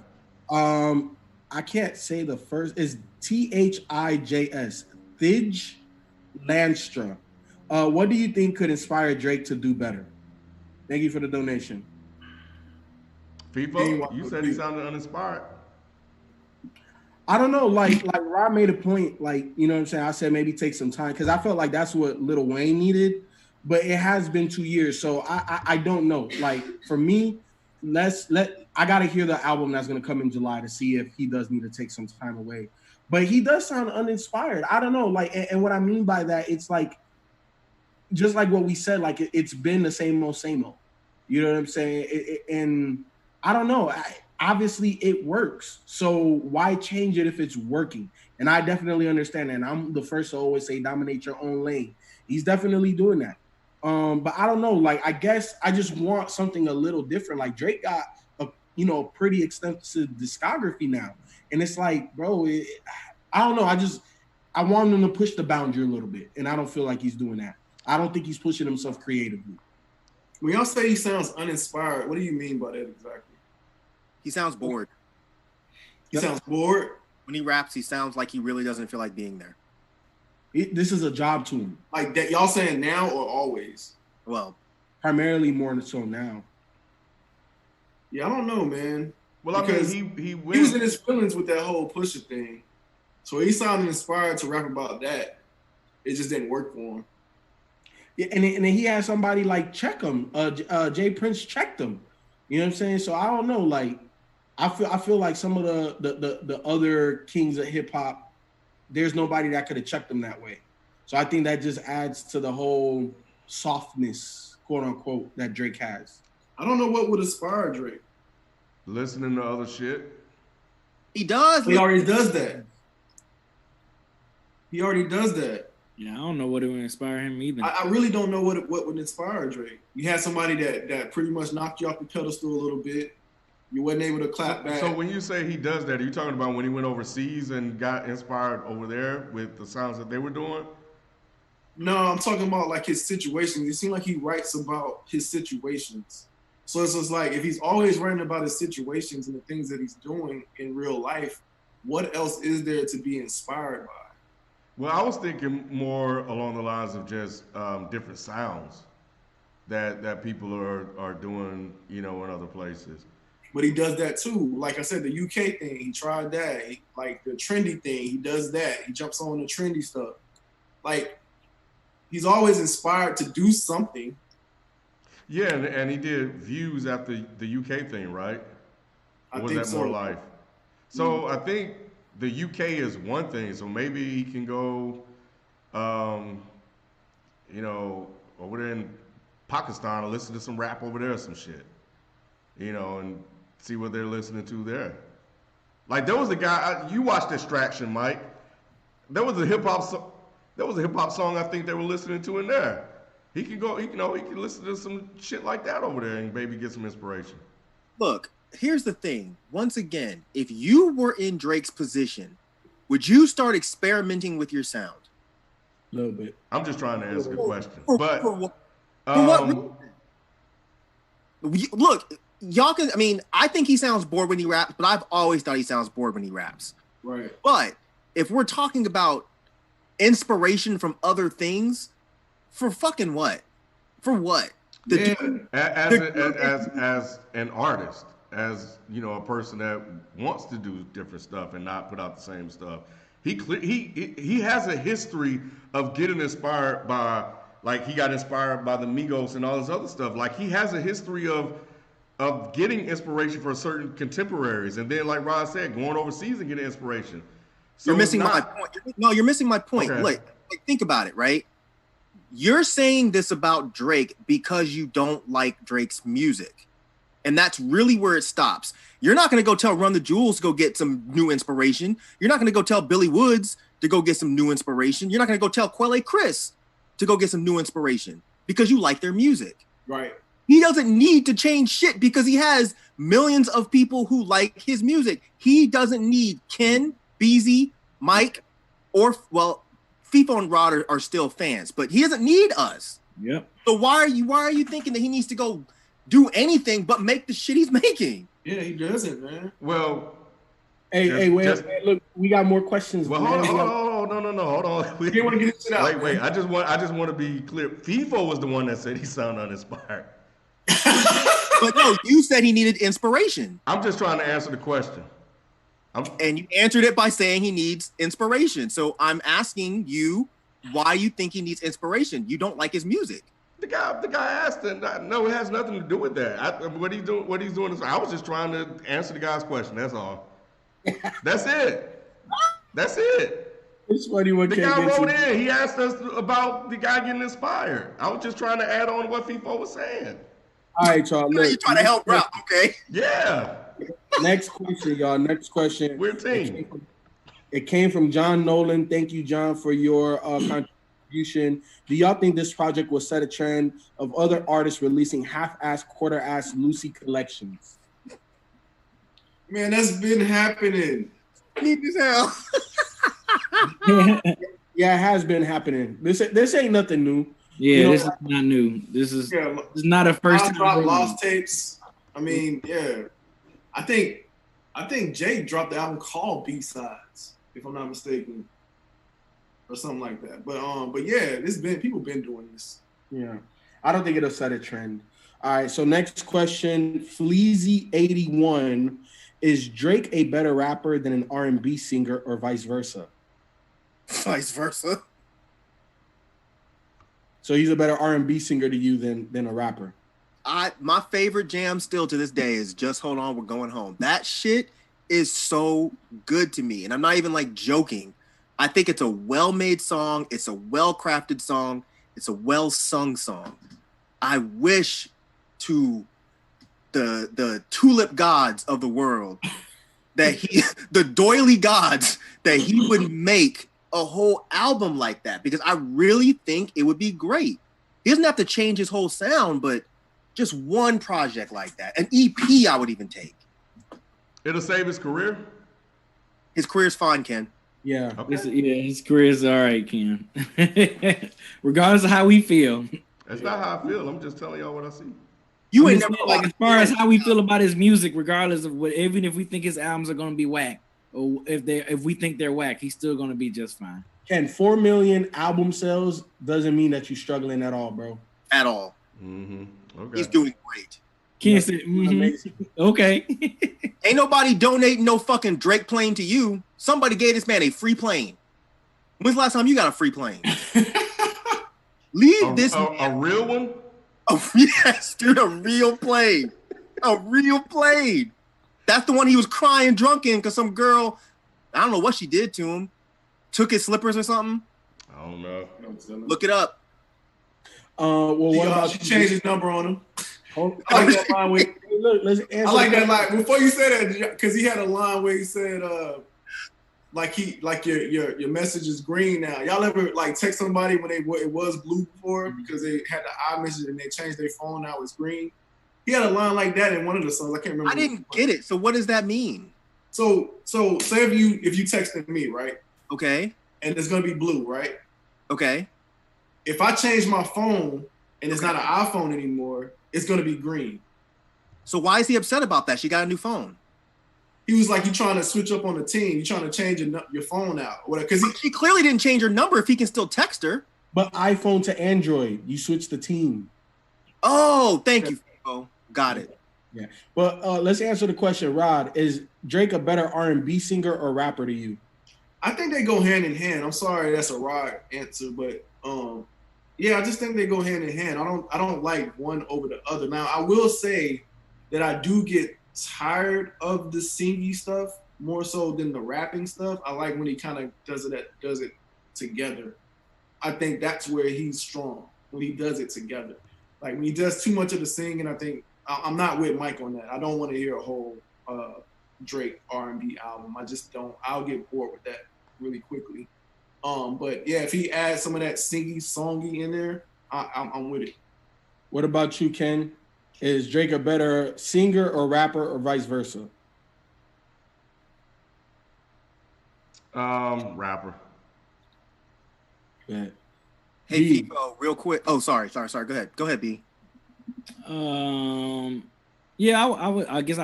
I can't say the first. It's THIJS. Thij Landstra. What do you think could inspire Drake to do better? Thank you for the donation. Feefo, you said he sounded uninspired. I don't know, like Rob made a point, like, you know what I'm saying? I said maybe take some time because I felt like that's what Lil Wayne needed, but it has been 2 years, so I don't know. Like for me, I gotta hear the album that's gonna come in July to see if he does need to take some time away. But he does sound uninspired. I don't know, like, and what I mean by that, it's like just like what we said, like it's been the same old. You know what I'm saying? And I don't know. Obviously, it works. So why change it if it's working? And I definitely understand that. And I'm the first to always say, dominate your own lane. He's definitely doing that. But I don't know. Like, I guess I just want something a little different. Like Drake got a pretty extensive discography now, and it's like, bro, I don't know. I want him to push the boundary a little bit, and I don't feel like he's doing that. I don't think he's pushing himself creatively. When y'all say he sounds uninspired, what do you mean by that exactly? He sounds bored. He sounds bored? When he raps, he sounds like he really doesn't feel like being there. This is a job to him. Like that, y'all saying now or always? Well, primarily more so now. Yeah, I don't know, man. Well, because I mean, he was in his feelings with that whole Pusha thing. So he sounded inspired to rap about that. It just didn't work for him. Yeah, and then he had somebody like check him. Jay Prince checked him. You know what I'm saying? So I don't know. Like, I feel like some of the other kings of hip hop, there's nobody that could have checked them that way. So I think that just adds to the whole softness, quote unquote, that Drake has. I don't know what would inspire Drake. Listening to other shit. He does. He already does that. He already does that. Yeah, I don't know what it would inspire him either. I really don't know what would inspire Drake. You had somebody that pretty much knocked you off the pedestal a little bit. You wasn't able to clap back. So when you say he does that, are you talking about when he went overseas and got inspired over there with the sounds that they were doing? No, I'm talking about like his situations. It seems like he writes about his situations. So it's just like if he's always writing about his situations and the things that he's doing in real life, what else is there to be inspired by? Well, I was thinking more along the lines of just different sounds that people are doing, in other places. But he does that too. Like I said, the UK thing, he tried that. Like the trendy thing, he does that. He jumps on the trendy stuff. Like he's always inspired to do something. Yeah, and he did views after the UK thing, right? Or was that more life? So I think the UK is one thing, so maybe he can go, over there in Pakistan and listen to some rap over there or some shit, and see what they're listening to there. Like there was a guy, you watched Distraction, Myke. There was a hip hop song I think they were listening to in there. He can go, he can listen to some shit like that over there and maybe get some inspiration. Look. Here's the thing. Once again, if you were in Drake's position, would you start experimenting with your sound? A little bit. I'm just trying to answer the question. For what reason? Look, y'all can. I mean, I think he sounds bored when he raps, but I've always thought he sounds bored when he raps. Right. But if we're talking about inspiration from other things, for fucking what? For what? As an artist. as a person that wants to do different stuff and not put out the same stuff. He has a history of getting inspired by, like, he got inspired by the Migos and all this other stuff. Like, he has a history of getting inspiration for certain contemporaries, and then, like Rod said, going overseas and getting inspiration. So you're missing my point. No, you're missing my point. Okay. Like, think about it, right? You're saying this about Drake because you don't like Drake's music. And that's really where it stops. You're not going to go tell Run the Jewels to go get some new inspiration. You're not going to go tell Billy Woods to go get some new inspiration. You're not going to go tell Quelle Chris to go get some new inspiration because you like their music. Right. He doesn't need to change shit because he has millions of people who like his music. He doesn't need Ken, Beezy, Myke, or, well, Feefo and Rod are still fans, but he doesn't need us. Yep. So why are you thinking that he needs to go do anything but make the shit he's making? Yeah, he doesn't, man. Well, Hey, wait, look, we got more questions. well, man. hold on. He didn't want to get this shit out. Wait. I just want to be clear. Feefo was the one that said he sounded uninspired. But no, you said he needed inspiration. I'm just trying to answer the question. And you answered it by saying he needs inspiration. So I'm asking you why you think he needs inspiration. You don't like his music. The guy asked, and no, it has nothing to do with that. What he's doing is, I was just trying to answer the guy's question. That's all. That's it. That's it. It's funny what The guy wrote in. He asked us about the guy getting inspired. I was just trying to add on to what Feefo was saying. All right, y'all. Look, You're trying to help out, okay? Yeah. Next question, y'all. Next question. We're a team. It came from John Nolan. Thank you, John, for your contribution. Do y'all think this project will set a trend of other artists releasing half-ass, quarter-ass Lucy collections? Man, that's been happening. Need as hell. Yeah, it has been happening. This ain't nothing new. Yeah, this is not new. This is not a first time. Drop lost tapes. I mean, yeah. I think Jay dropped the album called B-Sides, if I'm not mistaken, or something like that. But yeah, people been doing this. Yeah, I don't think it'll set a trend. All right, so next question, Fleazy81. Is Drake a better rapper than an R&B singer or vice versa? Vice versa. So he's a better R&B singer to you than a rapper. My favorite jam still to this day is Just Hold On, We're Going Home. That shit is so good to me. And I'm not even like joking. I think it's a well-made song. It's a well-crafted song. It's a well-sung song. I wish to the tulip gods of the world that the doily gods, that he would make a whole album like that, because I really think it would be great. He doesn't have to change his whole sound, but just one project like that. An EP I would even take. It'll save his career? His career's fine, Ken. Yeah. Okay. His career's all right, Ken. Regardless of how we feel. That's not how I feel. I'm just telling y'all what I see. You ain't never like, as far as how we feel about his music, regardless of what, even if we think his albums are gonna be whack, or if we think they're whack, he's still gonna be just fine. Ken, 4 million album sales doesn't mean that you're struggling at all, bro. At all. Mm-hmm. Okay. He's doing great. Can't say okay. Ain't nobody donating no fucking Drake plane to you. Somebody gave this man a free plane. When's the last time you got a free plane? Leave this man. A real one? Oh, yes, dude, a real plane. A real plane. That's the one he was crying drunk in because some girl, I don't know what she did to him, took his slippers or something. I don't know. Look it up. Well, what about she changed his number on him? I like that line where, look, let's answer. I like that line. Before you said that, because he had a line where he said, your message is green now. Y'all ever like text somebody when it was blue before because they had the iMessage and they changed their phone, now it's green? He had a line like that in one of the songs. I can't remember. I didn't get it. So what does that mean? So say if you texted me, right? Okay. And it's gonna be blue, right? Okay. If I change my phone and it's not an iPhone anymore, it's gonna be green. So why is he upset about that? She got a new phone. He was like, "You trying to switch up on the team? You trying to change your phone out?" Because she clearly didn't change her number if he can still text her. But iPhone to Android, you switch the team. Oh, thank you, Feefo. Got it. Yeah, but let's answer the question, Rod. Is Drake a better R&B singer or rapper to you? I think they go hand in hand. I'm sorry, that's a right answer, but yeah, I just think they go hand in hand. I don't like one over the other. Now, I will say that I do get tired of the singy stuff more so than the rapping stuff. I like when he kind of does it together. I think that's where he's strong, when he does it together. Like when he does too much of the singing, I think I'm not with Myke on that. I don't want to hear a whole Drake R&B album. I just don't. I'll get bored with that really quickly. But yeah, if he adds some of that singy, songy in there, I'm with it. What about you, Ken? Is Drake a better singer or rapper or vice versa? Rapper. Yeah. Hey, B. Feefo, real quick. Oh, sorry. Go ahead, B. Yeah, I guess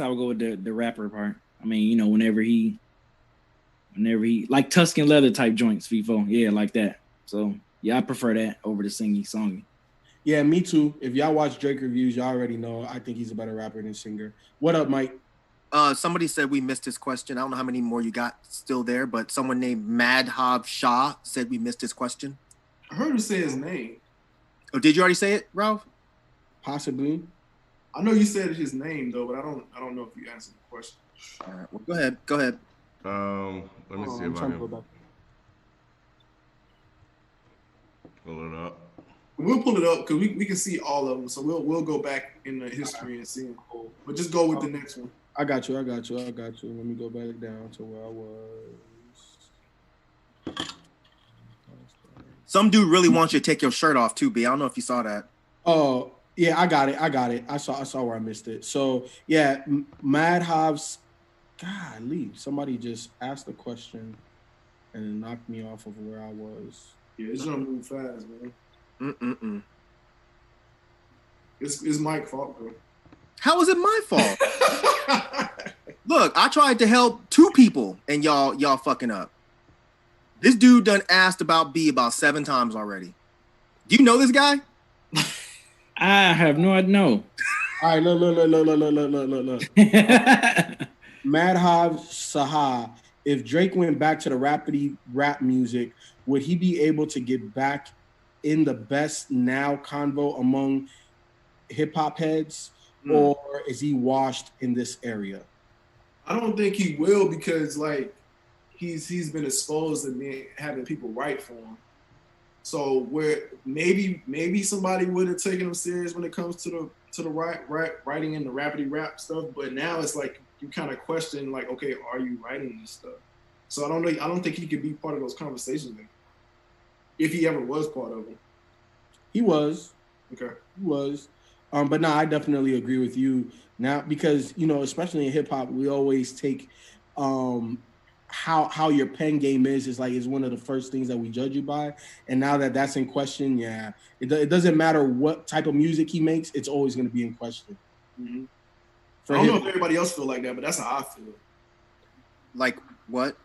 I would go with the rapper part. I mean, you know, whenever he like Tuscan leather type joints, Feefo, yeah, like that. So yeah, I prefer that over the singing songy. Yeah, me too. If y'all watch Drake reviews, y'all already know I think he's a better rapper than singer. What up, Myke? Somebody said we missed his question. I don't know how many more you got still there, but someone named Madhab Shah said we missed his question. I heard him say his name. Oh, did you already say it, Ralph? Possibly. I know you said his name though, but I don't know if you answered the question. All right, well, go ahead. Let me see if I can pull it up. We'll pull it up because we can see all of them, so we'll go back in the history and see them. But just go with the next one. I got you. Let me go back down to where I was. Some dude really wants you to take your shirt off too, B. I don't know if you saw that. Oh, yeah, I got it. I saw where I missed it. So yeah, Madhav's. Golly, somebody just asked a question and knocked me off of where I was. Yeah, it's gonna move fast, man. It's Myke's fault, bro. How is it my fault? Look, I tried to help two people and y'all fucking up. This dude done asked about B about 7 times already. Do you know this guy? I have no idea. No. All right, look. Madhav Saha, if Drake went back to the rapidy rap music, would he be able to get back in the best now convo among hip hop heads, or is he washed in this area? I don't think he will because like he's been exposed to having people write for him. So where maybe somebody would have taken him serious when it comes to the writing and the rapidy rap stuff, but now it's like you kind of question like, okay, are you writing this stuff? So I don't know. I don't think he could be part of those conversations anymore, if he ever was part of them. He was. Okay. He was. But no, I definitely agree with you now because, you know, especially in hip hop, we always take how your pen game is one of the first things that we judge you by. And now that that's in question, yeah, it doesn't matter what type of music he makes, it's always going to be in question. Mm-hmm. I don't know if everybody else feel like that, but that's how I feel. Like what?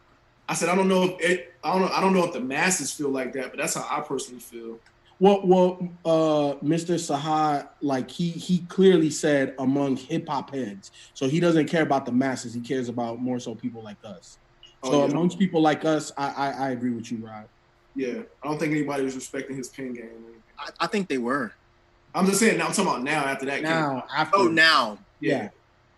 I said I don't know if the masses feel like that, but that's how I personally feel. Well, Mr. Saha, like he clearly said among hip hop heads, so he doesn't care about the masses. He cares about more so people like us. So amongst people like us, I agree with you, Rod. Yeah, I don't think anybody was respecting his pen game. I think they were. I'm just saying. Now I'm talking about now. After that, now, yeah.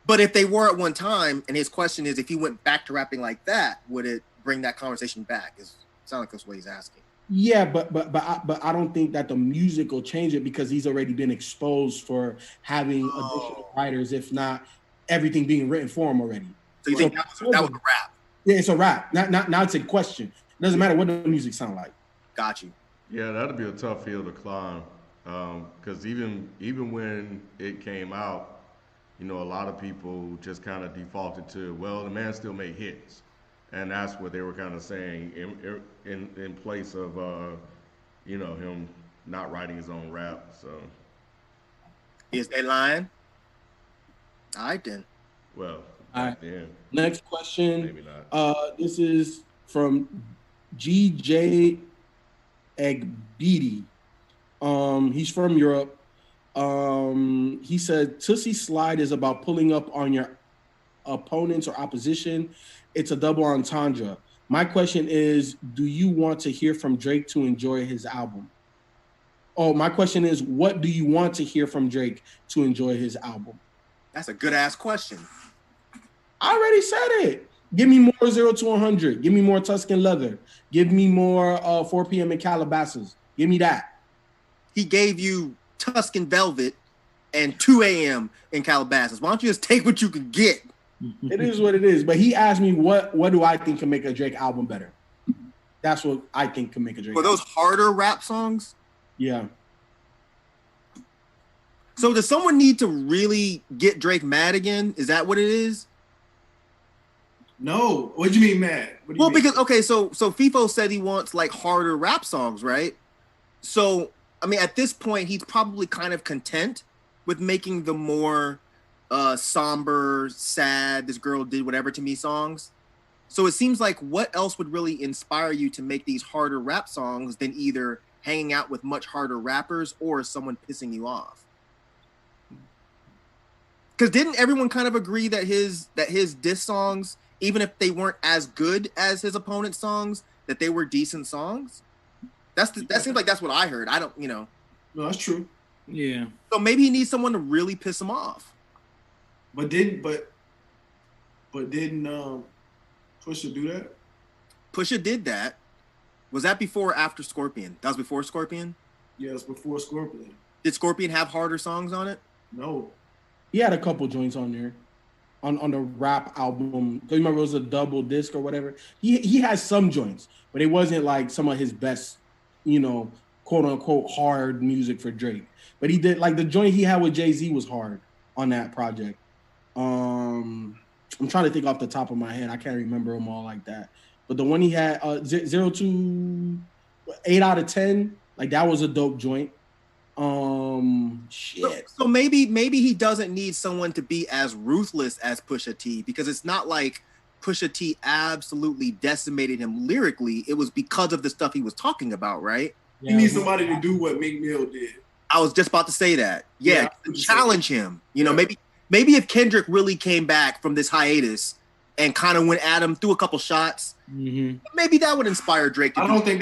But if they were at one time, and his question is, if he went back to rapping like that, would it bring that conversation back? It sounds like that's what he's asking. Yeah, but I don't think that the music will change it because he's already been exposed for having additional writers, if not everything being written for him already. So you think that was a rap? Yeah, it's a rap. Now it's a question. It doesn't matter what the music sound like. Got you. Yeah, that'd be a tough field to climb. Because even when it came out, you know, a lot of people just kind of defaulted to, well, the man still made hits. And that's what they were kind of saying in place of, you know, him not writing his own rap. So, is they lying? All right, then. Well, all right. Then, next question. Maybe not. This is from GJ Egbidi. He's from Europe. He said Toosie slide is about pulling up on your opponents or opposition. It's a double entendre. My question is, do you want to hear from Drake to enjoy his album? Oh, my question is, what do you want to hear from Drake to enjoy his album? That's a good ass question. I already said it. Give me more 0 to 100. Give me more Tuscan Leather. Give me more 4 p.m. in Calabasas. Give me that. He gave you Tuscan Velvet and 2 a.m. in Calabasas. Why don't you just take what you can get? It is what it is. But he asked me, what do I think can make a Drake album better? That's what I think can make a Drake For those harder rap songs? Yeah. So does someone need to really get Drake mad again? Is that what it is? No. What do you mean mad? What do you mean? Because okay, so Feefo said he wants like harder rap songs, right? So I mean, at this point, he's probably kind of content with making the more somber, sad, this girl did whatever to me songs. So it seems like what else would really inspire you to make these harder rap songs than either hanging out with much harder rappers or someone pissing you off? Because didn't everyone kind of agree that his diss songs, even if they weren't as good as his opponent's songs, that they were decent songs? That seems like that's what I heard. I don't, No, that's true. Yeah. So maybe he needs someone to really piss him off. But didn't Pusha do that? Pusha did that. Was that before or after Scorpion? That was before Scorpion? Yeah, it's before Scorpion. Did Scorpion have harder songs on it? No. He had a couple joints on there. On the rap album. Do you remember it was a double disc or whatever? He has some joints, but it wasn't like some of his best, quote unquote hard music for Drake. But he did, like, the joint he had with Jay-Z was hard on that project. I'm trying to think off the top of my head. I can't remember them all like that. But the one he had 0 to 8 out of 10, like, that was a dope joint. Shit. So maybe he doesn't need someone to be as ruthless as Pusha T, because it's not like Pusha T absolutely decimated him lyrically. It was because of the stuff he was talking about, right? He needs somebody to do what Meek Mill did. I was just about to say that. Yeah, challenge him. Maybe if Kendrick really came back from this hiatus and kind of went at him, threw a couple shots, maybe that would inspire Drake. I don't think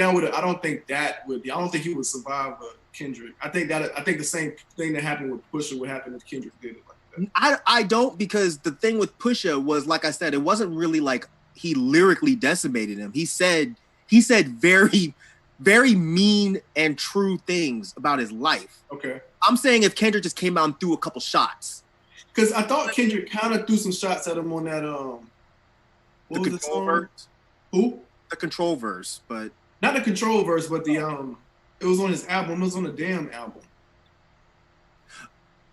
he would survive Kendrick. I think the same thing that happened with Pusha would happen if Kendrick did it like that. I don't, because the thing with Pusha was, like I said, it wasn't really like he lyrically decimated him. He said very, very mean and true things about his life. Okay. I'm saying if Kendrick just came out and threw a couple shots. Because I thought Kendrick kind of threw some shots at him on that the Control verse. Who? The Control verse, but not the Control verse, but the it was on his album. It was on the Damn album.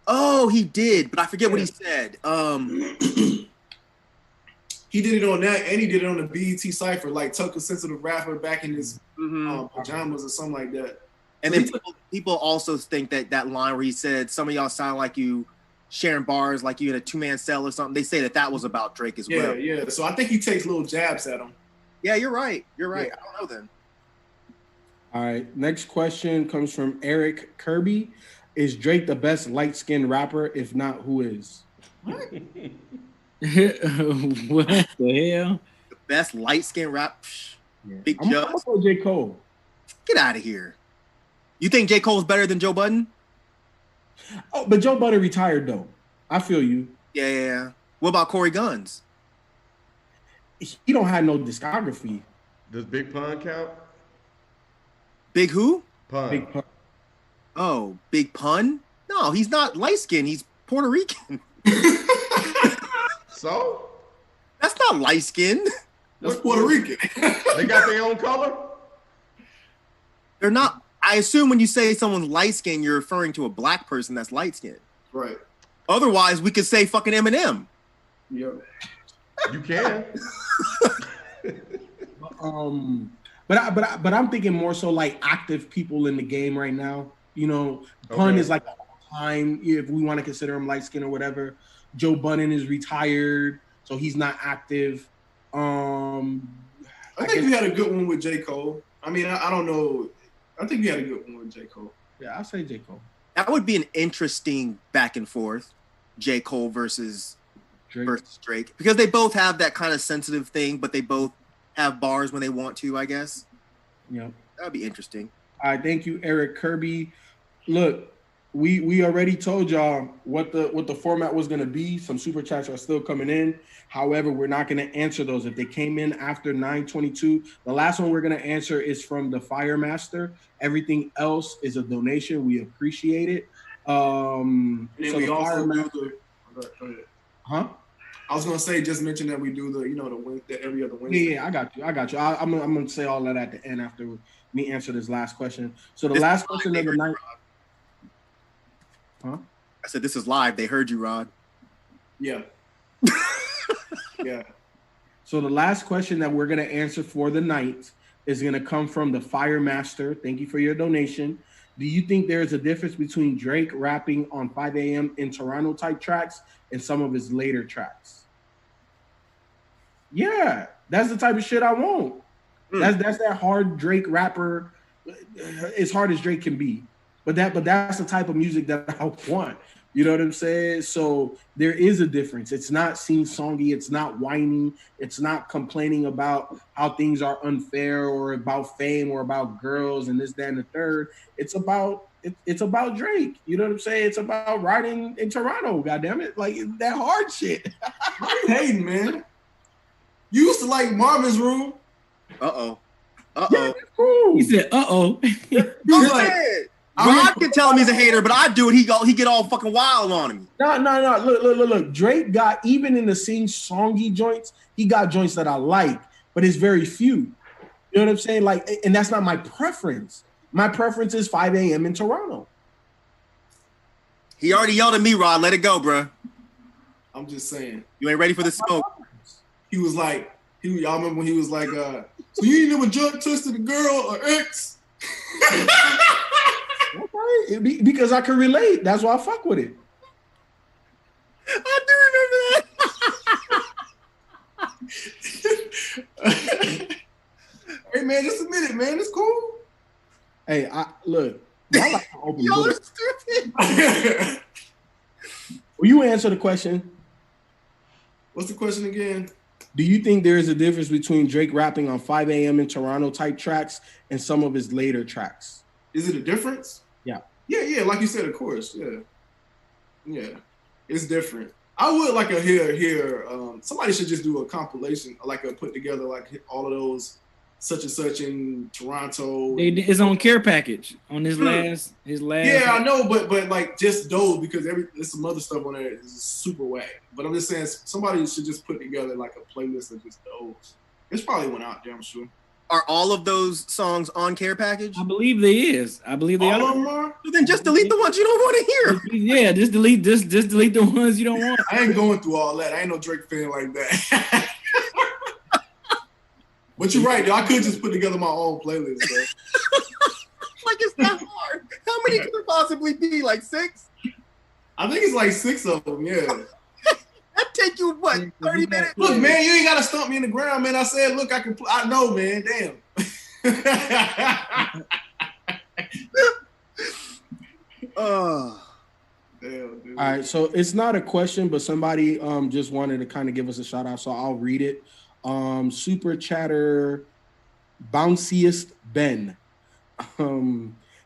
Oh, he did, but I forget what he said. He did it on that, and he did it on the BET Cypher, like Tuck a sensitive rapper back in his pajamas or something like that. And then people also think that line where he said, "Some of y'all sound like you sharing bars like you in a 2-man cell or something." They say that was about Drake as well. Yeah. So I think he takes little jabs at him. Yeah, you're right. Yeah. I don't know then. All right. Next question comes from Eric Kirby. Is Drake the best light-skinned rapper? If not, who is? What? What the hell? The best light-skinned rap? Yeah. Big I'm Just. going J. Cole. Get out of here. You think J. Cole's better than Joe Budden? Oh, but Joe Budden retired, though. I feel you. Yeah. What about Corey Guns? He don't have no discography. Does Big Pun count? Big who? Pun. Big Pun. Oh, Big Pun? No, he's not light-skinned. He's Puerto Rican. So? That's not light-skinned. That's Puerto Rican. They got their own color? They're not. I assume when you say someone's light-skinned, you're referring to a black person that's light-skinned. Right. Otherwise, we could say fucking Eminem. Yeah. You can. But I'm thinking more so like active people in the game right now. Pun is like all time, if we want to consider him light skin or whatever. Joe Budden is retired, so he's not active. I think you had a good one with J. Cole. I mean, I don't know. I think you had a good one with J. Cole. Yeah, I'll say J. Cole. That would be an interesting back and forth, J. Cole versus Drake, because they both have that kind of sensitive thing, but they both have bars when they want to, I guess. Yeah, that'd be interesting. All right, thank you, Eric Kirby. Look, we already told y'all what the format was going to be. Some super chats are still coming in. However, we're not going to answer those if they came in after 9:22. The last one we're going to answer is from the Fire Master. Everything else is a donation. We appreciate it. And then So we the also Fire do Master, the. Go ahead. huh? I was gonna say, just mention that we do the every other Wednesday. Yeah, I got you. I'm gonna say all that at the end after me answer this last question. So the last question of the night. Huh? I said this is live. They heard you, Rod. Yeah. Yeah. So the last question that we're gonna answer for the night is gonna come from the Fire Master. Thank you for your donation. Do you think there is a difference between Drake rapping on 5 a.m. in Toronto type tracks and some of his later tracks? Yeah, that's the type of shit I want. That's that hard Drake rapper, as hard as Drake can be. But that's the type of music that I want. You know what I'm saying? So there is a difference. It's not sing-songy. It's not whiny. It's not complaining about how things are unfair or about fame or about girls and this, that, and the third. It's about Drake. You know what I'm saying? It's about riding in Toronto. Goddamn it! Like that hard shit. I'm hating, man. You used to like Marvin's Room. Yeah, Cool. He said, "Uh-oh." You're like, Rod can tell him he's a hater, but I do it. He get all fucking wild on him. No. Look. Drake got, even in the sing-songy joints, he got joints that I like, but it's very few. You know what I'm saying? Like, and that's not my preference. My preference is 5 a.m. in Toronto. He already yelled at me, Rod. Let it go, bro. I'm just saying. You ain't ready for the smoke. He was like, y'all remember when he was like, so you ain't never drug tested a girl or ex? Okay, because I can relate. That's why I fuck with it. I do remember that. Hey man, just admit it, man. It's cool. Hey, look. I like to open Y'all are books. What's Will you answer the question? the question again? Do you think there is a difference between Drake rapping on 5 a.m. in Toronto type tracks and some of his later tracks? Is it a difference? Yeah. Yeah. Like you said, of course. Yeah. It's different. I would like to hear. Somebody should just do a compilation, like a put together, like all of those such and such in Toronto. It's on care package on his last. Yeah, I know, but like just those, because there's some other stuff on there is super whack. But I'm just saying somebody should just put together like a playlist of just those. It's probably went out there, I'm sure. Are all of those songs on Care Package? I believe there is. I believe they All are. of them are? Well, then just delete the ones you don't want to hear. Yeah, just delete the ones you don't want. I ain't going through all that. I ain't no Drake fan like that. But you're right, though. I could just put together my own playlist, bro. Like, it's not hard. How many could there possibly be? Like 6? I think it's like 6 of them, yeah. That take you, what, 30 minutes? Look, man, you ain't got to stump me in the ground, man. I said, look, I know, man. Damn. Damn, dude. All right, so it's not a question, but somebody just wanted to kind of give us a shout out, so I'll read it. Super chatter, bounciest Ben.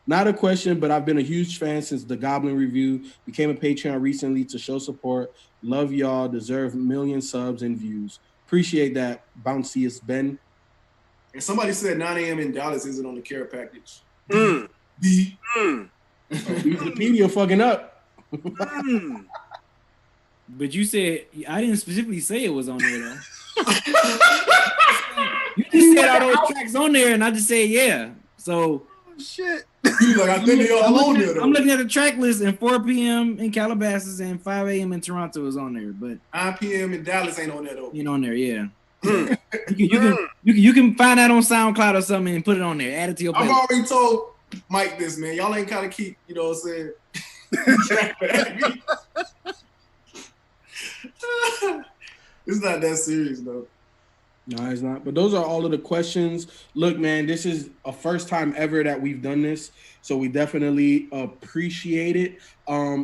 Not a question, but I've been a huge fan since the Goblin Review. Became a Patreon recently to show support. Love y'all. Deserve million subs and views. Appreciate that, bounciest Ben. And somebody said 9 a.m. in Dallas isn't on the care package. Wikipedia fucking up. But you said, I didn't specifically say it was on there though. You just said all those tracks on there, and I just said yeah. So shit. You like, I think they all on there though. I'm looking at the track list, and 4 p.m. in Calabasas and 5 a.m. in Toronto is on there, but 9 p.m. in Dallas ain't on there though. ain't on there. Yeah. You can find that on SoundCloud or something and put it on there. Add it to your I've playlist. already told Myke this, man. Y'all ain't kind of keep, you know what I'm saying? It's not that serious though. No, it's not. But those are all of the questions. Look, man, this is a first time ever that we've done this. So we definitely appreciate it.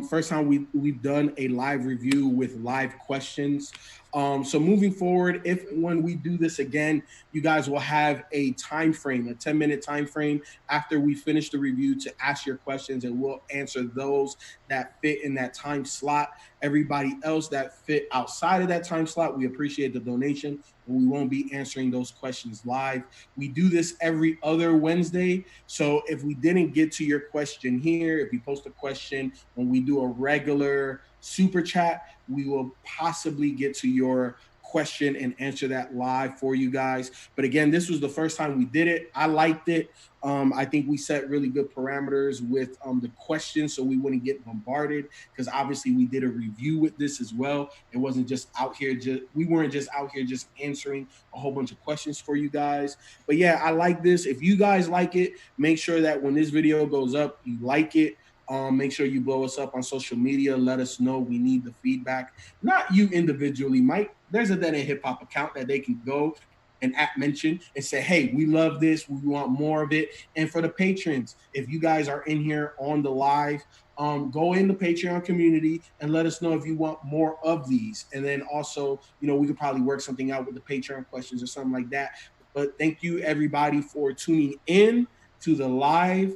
First time we've done a live review with live questions. So moving forward, if when we do this again, you guys will have a time frame, a 10-minute time frame after we finish the review to ask your questions, and we'll answer those that fit in that time slot. Everybody else that fit outside of that time slot, we appreciate the donation, but we won't be answering those questions live. We do this every other Wednesday. So if we didn't get to your question here, if you post a question when we do a regular super chat, we will possibly get to your question and answer that live for you guys. But again, this was the first time we did it. I liked it. I think we set really good parameters with the questions so we wouldn't get bombarded, because obviously we did a review with this as well. It wasn't just out here, we weren't just out here just answering a whole bunch of questions for you guys. But yeah, I like this. If you guys like it, make sure that when this video goes up, you like it. Make sure you blow us up on social media. Let us know. We need the feedback. Not you individually, Myke. There's a Dead End Hip Hop account that they can go and mention and say, hey, we love this. We want more of it. And for the patrons, if you guys are in here on the live, go in the Patreon community and let us know if you want more of these. And then also, we could probably work something out with the Patreon questions or something like that. But thank you, everybody, for tuning in to the live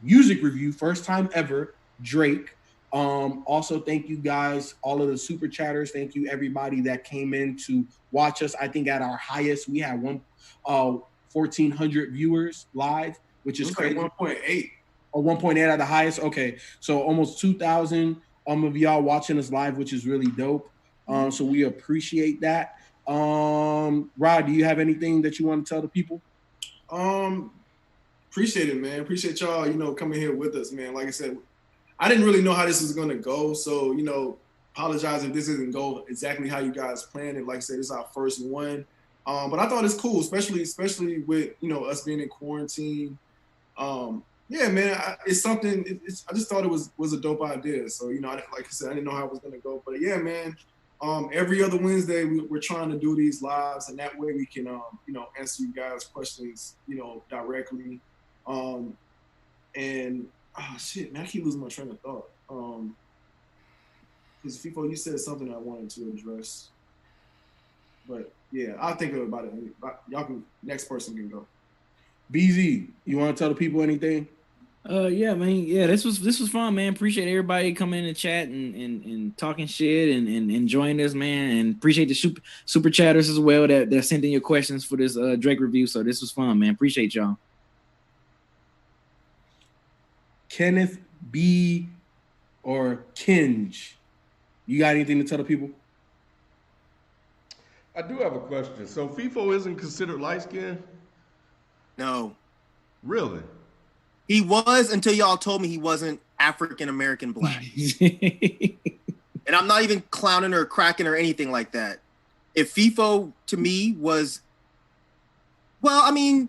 music review, first time ever, Drake. Also, thank you guys, all of the super chatters. Thank you, everybody that came in to watch us. I think at our highest, we had 1,400 viewers live, which is crazy. 1.8. Or 1.8 at the highest. Okay, so almost 2,000 of y'all watching us live, which is really dope. So we appreciate that. Rod, do you have anything that you want to tell the people? Appreciate it, man. Appreciate y'all, coming here with us, man. Like I said, I didn't really know how this was gonna go, so apologize if this doesn't go exactly how you guys planned it. Like I said, this is our first one, but I thought it's cool, especially with us being in quarantine. Yeah, man, it's something. I just thought it was a dope idea. So like I said, I didn't know how it was gonna go, but yeah, man. Every other Wednesday, we're trying to do these lives, and that way we can answer you guys' questions directly. And oh shit, man, I keep losing my train of thought. Because Feefo, you said something I wanted to address, but yeah, I'll think about it. Y'all can, next person can go. Beezy, you want to tell the people anything? Yeah, man. Yeah, this was fun, man. Appreciate everybody coming in and chat and talking shit and enjoying this, man. And appreciate the super chatters as well that sent in your questions for this Drake review. So this was fun, man. Appreciate y'all. Kenneth B. or Kinge, you got anything to tell the people? I do have a question. So Feefo isn't considered light skinned? No. Really? He was until y'all told me he wasn't African American black. And I'm not even clowning or cracking or anything like that. If Feefo to me was, well, I mean,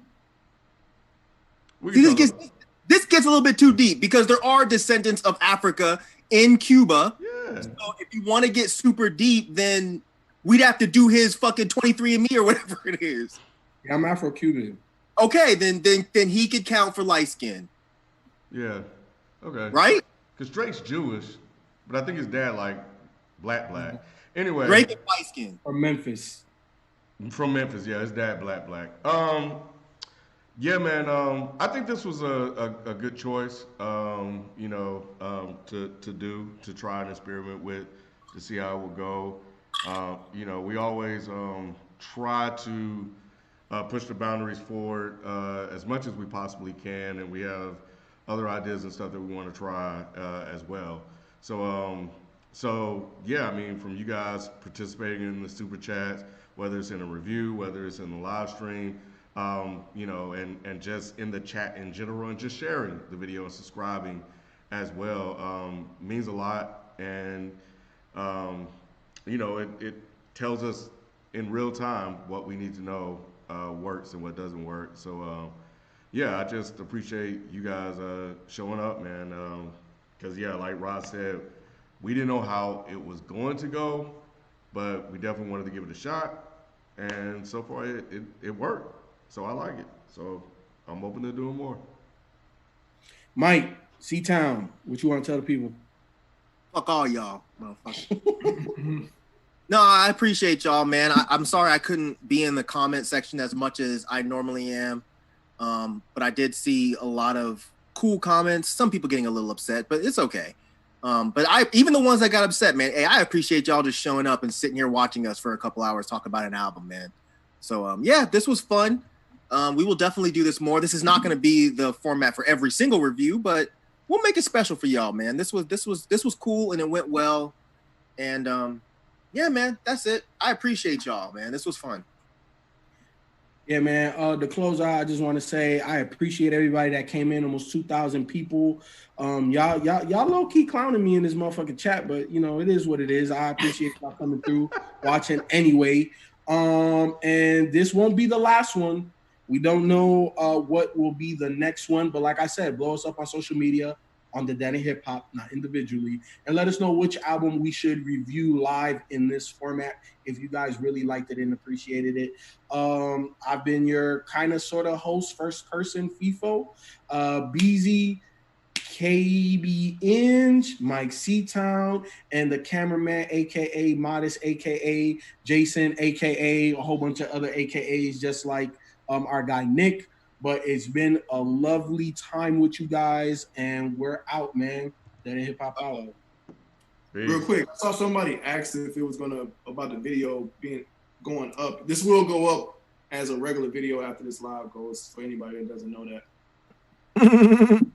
this gets a little bit too deep because there are descendants of Africa in Cuba. Yeah. So if you want to get super deep, then we'd have to do his fucking 23andMe or whatever it is. Yeah, I'm Afro-Cuban. Okay, then he could count for light skin. Yeah. Okay. Right? Because Drake's Jewish, but I think his dad like black. Anyway. Drake is light skin. From Memphis. From Memphis, yeah. His dad black. Yeah, man. I think this was a good choice. To try and experiment with, to see how it would go. We always try to push the boundaries forward as much as we possibly can, and we have other ideas and stuff that we want to try as well. So yeah, I mean, from you guys participating in the super chats, whether it's in a review, whether it's in the live stream, and just in the chat in general, and just sharing the video and subscribing as well means a lot. And it tells us in real time what we need to know works and what doesn't work. So yeah, I just appreciate you guys showing up, man. Because yeah, like Rod said, we didn't know how it was going to go, but we definitely wanted to give it a shot, and so far it worked. So I like it. So I'm open to doing more. Myke, C-Town, what you want to tell the people? Fuck all y'all, motherfuckers. No, I appreciate y'all, man. I'm sorry I couldn't be in the comment section as much as I normally am. But I did see a lot of cool comments. Some people getting a little upset, but it's okay. But even the ones that got upset, man, hey, I appreciate y'all just showing up and sitting here watching us for a couple hours talk about an album, man. So yeah, this was fun. We will definitely do this more. This is not going to be the format for every single review, but we'll make it special for y'all, man. This was cool and it went well. And yeah, man, that's it. I appreciate y'all, man. This was fun. Yeah, man. To close out, I just want to say I appreciate everybody that came in. Almost 2,000 people. Y'all low key clowning me in this motherfucking chat, but you know it is what it is. I appreciate y'all coming through, watching anyway. And this won't be the last one. We don't know what will be the next one, but like I said, blow us up on social media on the Dead and Hip Hop, not individually, and let us know which album we should review live in this format if you guys really liked it and appreciated it. I've been your kind of sort of host, first person, Feefo, Beezy, KB Inge, Myke C-Town, and the cameraman, aka Modest, aka Jason, aka a whole bunch of other AKAs, just like our guy Nick. But it's been a lovely time with you guys, and we're out, man. Dead and Hip Hop out. Real quick, I saw somebody ask if it was about the video going up. This will go up as a regular video after this live goes, for anybody that doesn't know that.